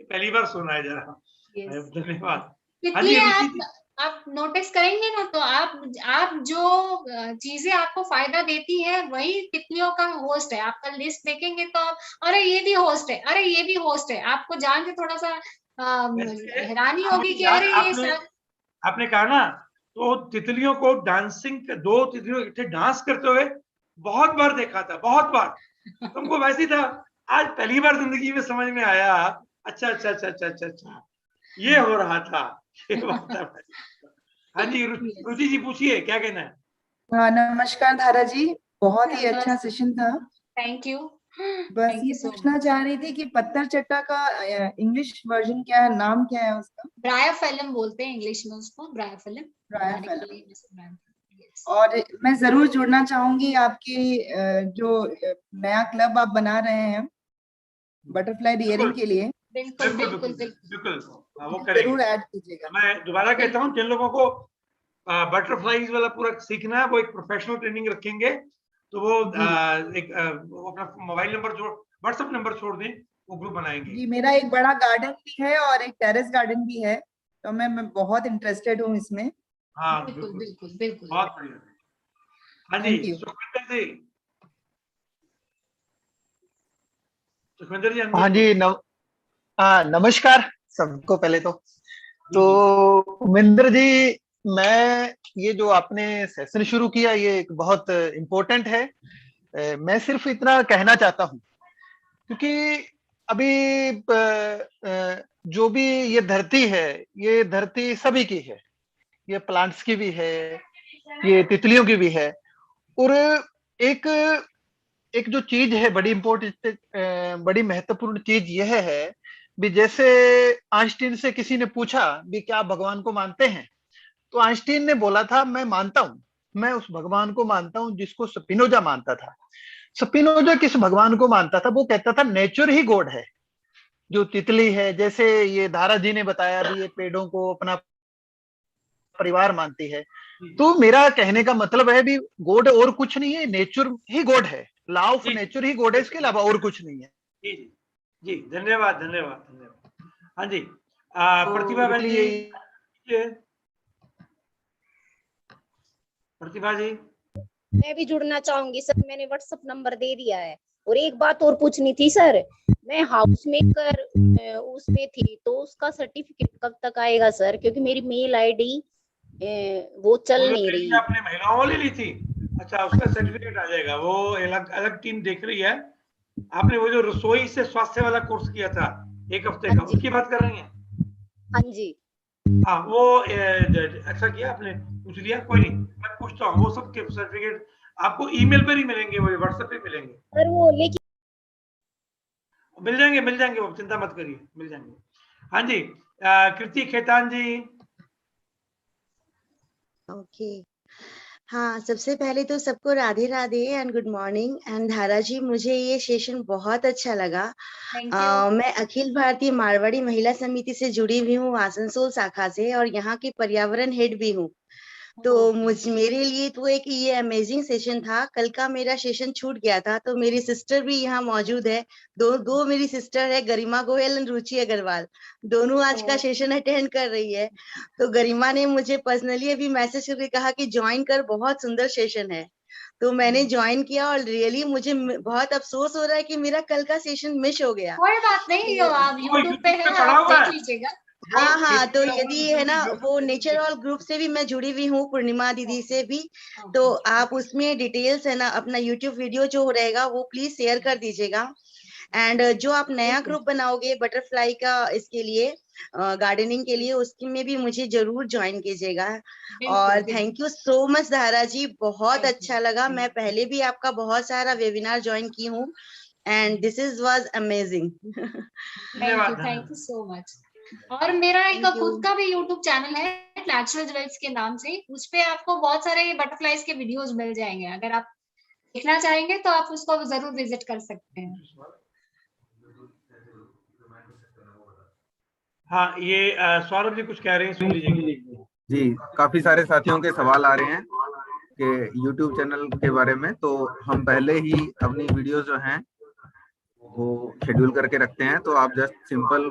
पहली बार सुना है जरा। धन्यवाद। हाँ जी, तितलियां आप नोटिस करेंगे ना, तो आप जो चीजें आपको फायदा देती है वही तितलियों का होस्ट है। आपका लिस्ट देखेंगे तो आप, अरे ये भी होस्ट है, अरे ये भी होस्ट है, आपको जान के थोड़ा सा हैरानी होगी कि अरे ये सब। आपने कहा ना, तो तितलियों को डांसिंग, 2 तितलियों डांस करते हुए बहुत बार देखा था, बहुत बार। तुमको वैसे ही था, आज पहली बार जिंदगी में समझ में आया। अच्छा, ये हो रहा था, ये बात है। हाँ जी, रुचि जी पूछिए, क्या कहना है? हाँ, नमस्कार धारा जी, बहुत ही अच्छा सेशन था। Thank you. बस ये पूछना चाह रही थी कि पत्थर चट्टा का इंग्लिश वर्जन क्या है, नाम क्या है उसका? ब्रायोफिलिम बोलते हैं इंग्लिश में उसको, ब्रायोफिलिम। और मैं जरूर जुड़ना चाहूंगी आपकी जो नया क्लब आप बना रहे हैं बटरफ्लाई रियरिंग के लिए। बिल्कुल, वो जरूर ऐड कीजिएगा। मैं दोबारा कहता हूँ, जिन लोगों को बटरफ्लाईज वाला पूरा सीखना है, वो एक प्रोफेशनल ट्रेनिंग रखेंगे, तो वो अपना मोबाइल नंबर व्हाट्सएप नंबर छोड़ दें, वो ग्रुप बनाएंगे। जी, मेरा एक बड़ा गार्डन भी है और एक टेरेस गार्डन भी है, तो मैं बहुत इंटरेस्टेड हूँ इसमें। हाँ, बिल्कुल, बहुत बढ़िया। हाँ जी, सुखविंदर जी। हाँ जी, नमस्कार सबको। पहले तो उमेंद्र जी, मैं ये जो आपने सेशन शुरू किया, ये एक बहुत इम्पोर्टेंट है। मैं सिर्फ इतना कहना चाहता हूँ, क्योंकि अभी जो भी ये धरती है, ये धरती सभी की है, ये प्लांट्स की भी है, ये तितलियों की भी है। और एक जो चीज है बड़ी इम्पोर्टेंट, बड़ी महत्वपूर्ण चीज यह है भी, जैसे आइंस्टीन से किसी ने पूछा भी क्या भगवान को मानते हैं, तो आइंस्टीन ने बोला था मैं मानता हूं, मैं उस भगवान को मानता हूं जिसको स्पिनोजा मानता था। स्पिनोजा किस भगवान को मानता था? वो कहता था नेचर ही गॉड है। जो तितली है, जैसे ये धारा जी ने बताया भी, ये पेड़ों को अपना परिवार मानती है। तो मेरा कहने का मतलब है भी, गॉड और कुछ नहीं है, नेचर ही गॉड है, law of nature he God है, इसके अलावा और कुछ नहीं है। जी, धन्यवाद। हाँ जी, प्रतिभा बहन जी। प्रतिभा जी, मैं भी जुड़ना चाहूंगी सर, मैंने व्हाट्सएप नंबर दे दिया है, और एक बात और पूछनी थी सर, मैं हाउस मेकर उसमें थी, तो उसका सर्टिफिकेट कब तक आएगा सर? क्योंकि मेरी मेल आईडी वो चल वो जो नहीं ट्रेनिंग रही। आपने महिलाओं वाली ली थी, अच्छा उसका सर्टिफिकेट आ जाएगा, वो अलग अलग टीम देख रही है। आपने वो जो रसोई से स्वास्थ्य वाला कोर्स किया था 1 हफ्ते का, हाँ जी, उसकी बात कर रही हैं? हाँ जी। हाँ वो अच्छा किया आपने पूछ लिया, कोई नहीं मैं पूछता हूँ, वो सब के सर्टिफिकेट आपको ईमेल पर ही मिलेंगे, वो व्हाट्सएप पे मिलेंगे। सर वो लेकिन मिल जाएंगे वो, चिंता मत करिए, मिल जाएंगे। हाँ जी, कृति खेतान जी। ओके। हाँ, सबसे पहले तो सबको Radhe Radhe and good morning. And धारा जी, मुझे ये सेशन बहुत अच्छा लगा। Thank you. मैं अखिल भारतीय मारवाड़ी महिला समिति से जुड़ी हुई हूँ, आसनसोल शाखा से, और यहाँ की पर्यावरण हेड भी हूँ। तो मेरे लिए तो एक ये अमेजिंग सेशन था। कल का मेरा सेशन छूट गया था, तो मेरी सिस्टर भी यहाँ मौजूद है। दो मेरी सिस्टर है, गरिमा गोयल और रुचि अग्रवाल, दोनों आज का सेशन अटेंड कर रही है। तो गरिमा ने मुझे पर्सनली अभी मैसेज करके कहा कि ज्वाइन कर, बहुत सुंदर सेशन है। तो मैंने ज्वाइन किया और रियली मुझे बहुत अफसोस हो रहा है कि मेरा कल का सेशन मिस हो गया। कोई बात नहीं, आप YouTube पे है, पड़ा आप हुआ देख है। लीजिएगा। हाँ, तो यदि है ना, वो नेचर ऑल ग्रुप से भी मैं जुड़ी हुई हूँ, पूर्णिमा दीदी से भी। तो आप उसमें डिटेल्स है ना, अपना यूट्यूब वीडियो जो रहेगा वो प्लीज शेयर कर दीजिएगा। एंड जो आप नया ग्रुप बनाओगे बटरफ्लाई का, इसके लिए गार्डनिंग के लिए, उसकी में भी मुझे जरूर ज्वाइन कीजिएगा। और थैंक यू सो मच धारा जी, बहुत अच्छा लगा। मैं पहले भी आपका बहुत सारा वेबिनार ज्वाइन की हूँ and this is was amazing. Thank you so much. और मेरा एक Thank you. खुद का भी YouTube चैनल है नेचुरल ज्वेल्स के नाम से, उस पे आपको बहुत सारे बटरफ्लाईज के वीडियोस मिल जाएंगे। अगर आप देखना चाहेंगे तो आप उसको जरूर विजिट कर सकते हैं। हाँ, ये सौरभ जी कुछ कह रहे हैं, सुन लीजिए। जी, काफी सारे साथियों के सवाल आ रहे हैं कि YouTube चैनल के बारे में। तो हम पहले ही अपनी वीडियो जो हैं वो शेड्यूल करके रखते हैं। तो आप जस्ट सिंपल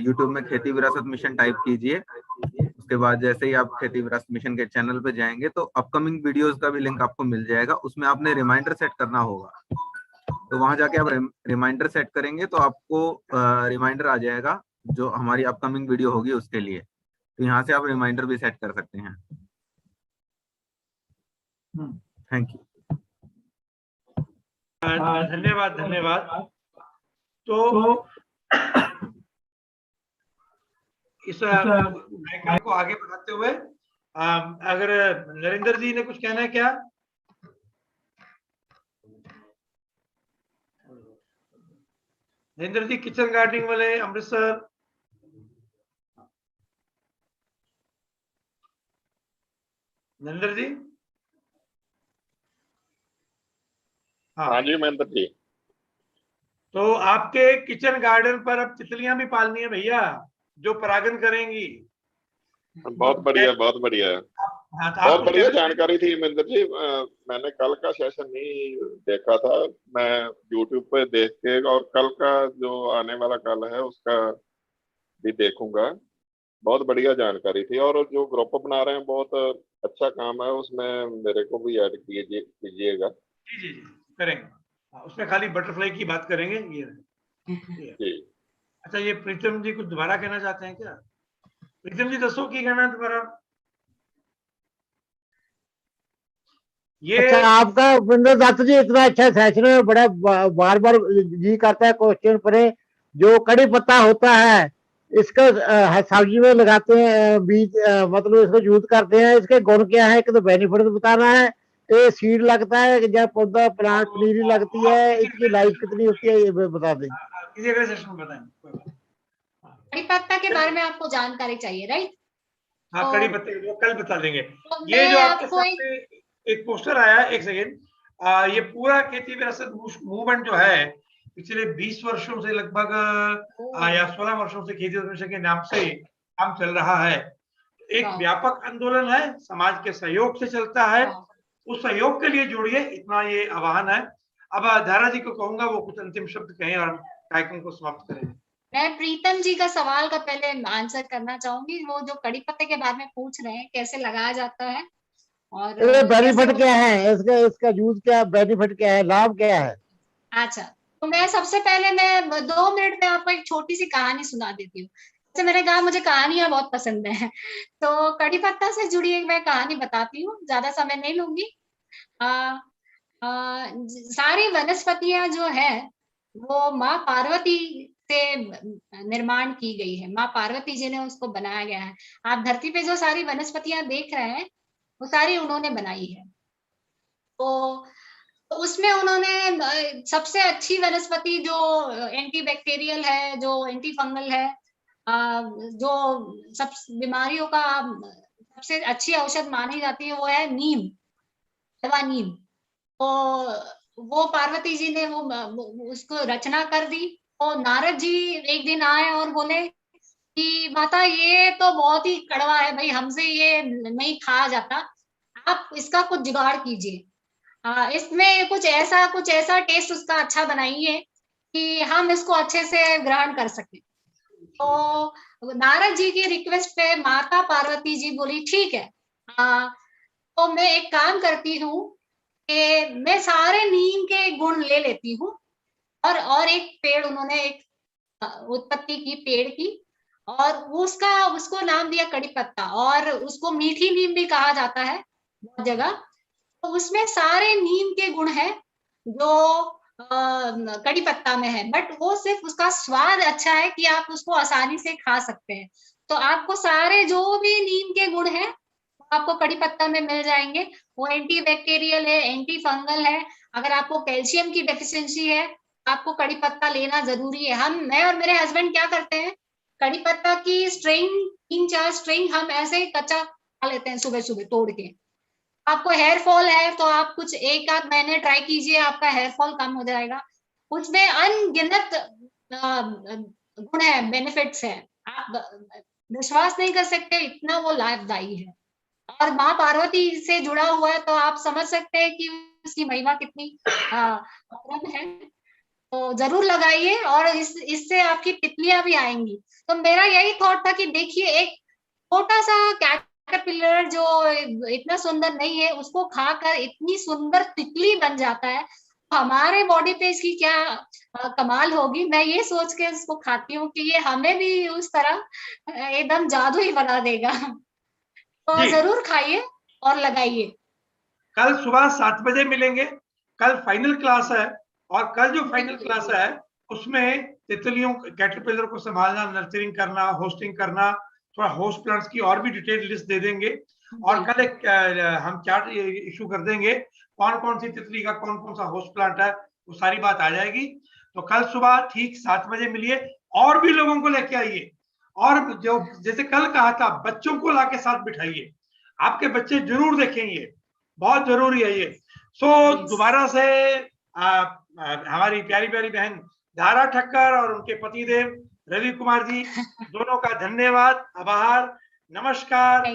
YouTube में खेती विरासत मिशन टाइप कीजिए। उसके बाद जैसे ही आप खेती विरासत मिशन के चैनल पे जाएंगे तो अपकमिंग वीडियोस का भी लिंक आपको मिल जाएगा। उसमें आपने रिमाइंडर सेट करना होगा। तो वहां जाके आप रिमाइंडर सेट करेंगे तो आपको रिमाइंडर आ जाएगा जो हमारी अपकमिंग वीडियो होगी उसके लिए। तो यहाँ से आप रिमाइंडर भी सेट कर सकते हैं। Thank you. धन्यवाद धन्यवाद। तो इस कार्यक्रम को आगे बढ़ाते हुए अगर नरेंद्र जी ने कुछ कहना है क्या? नरेंद्र जी, किचन गार्डनिंग वाले, अमृतसर। नरेंद्र जी। हाँ जी महेंद्र जी। तो आपके किचन गार्डन पर अब तितलियां भी पालनी है भैया, जो परागन करेंगी। बहुत बढ़िया, बहुत बढ़िया। हाँ, तो बहुत बढ़िया जानकारी थी महेंद्र जी। मैंने कल का सेशन नहीं देखा था, मैं YouTube पे देख के, और कल का जो आने वाला कल है उसका भी देखूंगा। बहुत बढ़िया जानकारी थी। और जो ग्रुप बना रहे हैं बहुत अच्छा काम है, उसमें मेरे को भी ऐड कीजिएगा। जी जी जी करेंगे। उसमें खाली बटरफ्लाई की बात करेंगे ये जी। अच्छा, ये प्रीतम जी कुछ दोबारा कहना चाहते हैं क्या? प्रीतम जी दसो की कहना दोबारा। ये अच्छा, आपका वृंदर दत्त जी इतना अच्छा सेशन है, बड़ा बार बार जी करता है क्वेश्चन पर। जो कड़ी पत्ता होता है इसका सब्जी में लगाते हैं बीज, मतलब इसको यूज करते हैं। इसके गुण क्या है, तो बेनिफिट बताना है। ये सीड लगता है जब पौधा प्लांट पनीरी लगती है, इसकी लाइफ कितनी होती है, ये बता दें। किसी अगले सेशन में बताएंगे। कड़ी पत्ता के बारे में आपको जानकारी चाहिए, राइट? हाँ, कड़ी पत्ते वो कल बता देंगे। तो ये जो आपके आपको सामने एक पोस्टर आया, एक सेकेंड, ये पूरा खेती विरासत मूवमेंट जो है पिछले 20 वर्षों से लगभग या 16 वर्षों से खेती मिशन के नाम से काम चल रहा है। एक व्यापक आंदोलन है, समाज के सहयोग से चलता है। उस सहयोग के लिए जुड़िए, इतना ये आह्वान है। अब धारा जी को कहूंगा वो कुछ अंतिम शब्द कहें और कार्यक्रम को समाप्त करेंगे। मैं प्रीतम जी का सवाल का पहले आंसर करना चाहूंगी। वो जो कड़ी पत्ते के बारे में पूछ रहे हैं, कैसे लगाया जाता है और बेनिफिट क्या है इसका, इसका यूज क्या, बेनिफिट क्या है, लाभ क्या है? अच्छा, तो मैं सबसे पहले मैं 2 मिनट में आपको एक छोटी सी कहानी सुना देती हूँ। जैसे मैंने कहा मुझे कहानियां बहुत पसंद है तो कड़ी पत्ता से जुड़ी एक मैं कहानी बताती हूँ, ज्यादा समय नहीं लूंगी। आ, सारी वनस्पतियां जो है वो माँ पार्वती से निर्माण की गई है, माँ पार्वती जी ने उसको बनाया गया है। आप धरती पे जो सारी वनस्पतियां देख रहे हैं वो सारी उन्होंने बनाई है। तो उसमें उन्होंने सबसे अच्छी वनस्पति जो एंटी बैक्टीरियल है, जो एंटी फंगल है, जो सब बीमारियों का सबसे अच्छी औषध मानी जाती है वो है नीम, दवा नीम। तो वो पार्वती जी ने वो उसको रचना कर दी। तो नारद जी एक दिन आए और बोले कि माता ये तो बहुत ही कड़वा है भाई, हमसे ये नहीं खाया जाता, आप इसका कुछ जुगाड़ कीजिए। इसमें कुछ ऐसा टेस्ट उसका अच्छा बनाइए कि हम इसको अच्छे से ग्रहण कर सकें। तो नारद जी की रिक्वेस्ट पे माता पार्वती जी बोली ठीक है, तो मैं एक काम करती हूँ कि मैं सारे नीम के गुण ले लेती हूँ। और एक पेड़ उन्होंने एक उत्पत्ति की पेड़ की और उसको नाम दिया कड़ी पत्ता, और उसको मीठी नीम भी कहा जाता है बहुत जगह। तो उसमें सारे नीम के गुण हैं जो कड़ी पत्ता में है, बट वो सिर्फ उसका स्वाद अच्छा है कि आप उसको आसानी से खा सकते हैं। तो आपको सारे जो भी नीम के गुण हैं आपको कड़ी पत्ता में मिल जाएंगे। वो एंटी बैक्टीरियल है, एंटी फंगल है। अगर आपको कैल्शियम की डेफिशिएंसी है आपको कड़ी पत्ता लेना जरूरी है। मैं और मेरे हस्बैंड क्या करते हैं, कड़ी पत्ता की स्ट्रिंग 3-4 स्ट्रिंग हम ऐसे ही कच्चा खा लेते हैं सुबह सुबह तोड़ के। आपको हेयर फॉल है तो आप कुछ 1 आध महीने ट्राई कीजिए, आपका हेयर फॉल कम हो जाएगा। उसमें अनगिनत गुण है, बेनिफिट्स है, आप विश्वास नहीं कर सकते इतना वो लाभदायी है। और माँ पार्वती से जुड़ा हुआ है तो आप समझ सकते हैं कि उसकी महिमा कितनी अप्रम है। तो जरूर लगाइए और इससे आपकी तितलियां भी आएंगी। तो मेरा यही थॉट था कि देखिए एक छोटा सा कैटरपिलर जो इतना सुंदर नहीं है उसको खाकर इतनी सुंदर तितली बन जाता है, हमारे बॉडी पे इसकी क्या कमाल होगी। मैं ये सोच के इसको खाती हूँ कि ये हमें भी उस तरह एकदम जादू ही बना देगा। तो जरूर खाइए और लगाइए। कल सुबह 7 बजे मिलेंगे। कल फाइनल क्लास है और कल जो फाइनल क्लास है उसमें तितलियों कैटरपिलर को संभालना, नर्सरिंग करना, होस्टिंग करना, थोड़ा होस्ट प्लांट्स की और भी डिटेल लिस्ट दे देंगे। और कल एक हम चार्ट इशू कर देंगे कौन कौन सी तितली का कौन कौन सा होस्ट प्लांट है, वो सारी बात आ जाएगी। तो कल सुबह ठीक 7 बजे मिलिए और भी लोगों को लेके आइए। और जो जैसे कल कहा था बच्चों को लाके साथ बिठाइए, आपके बच्चे जरूर देखेंगे, बहुत जरूरी है ये। दोबारा से हमारी प्यारी प्यारी बहन धारा ठक्कर और उनके पतिदेव रवि कुमार जी दोनों का धन्यवाद, आभार, नमस्कार।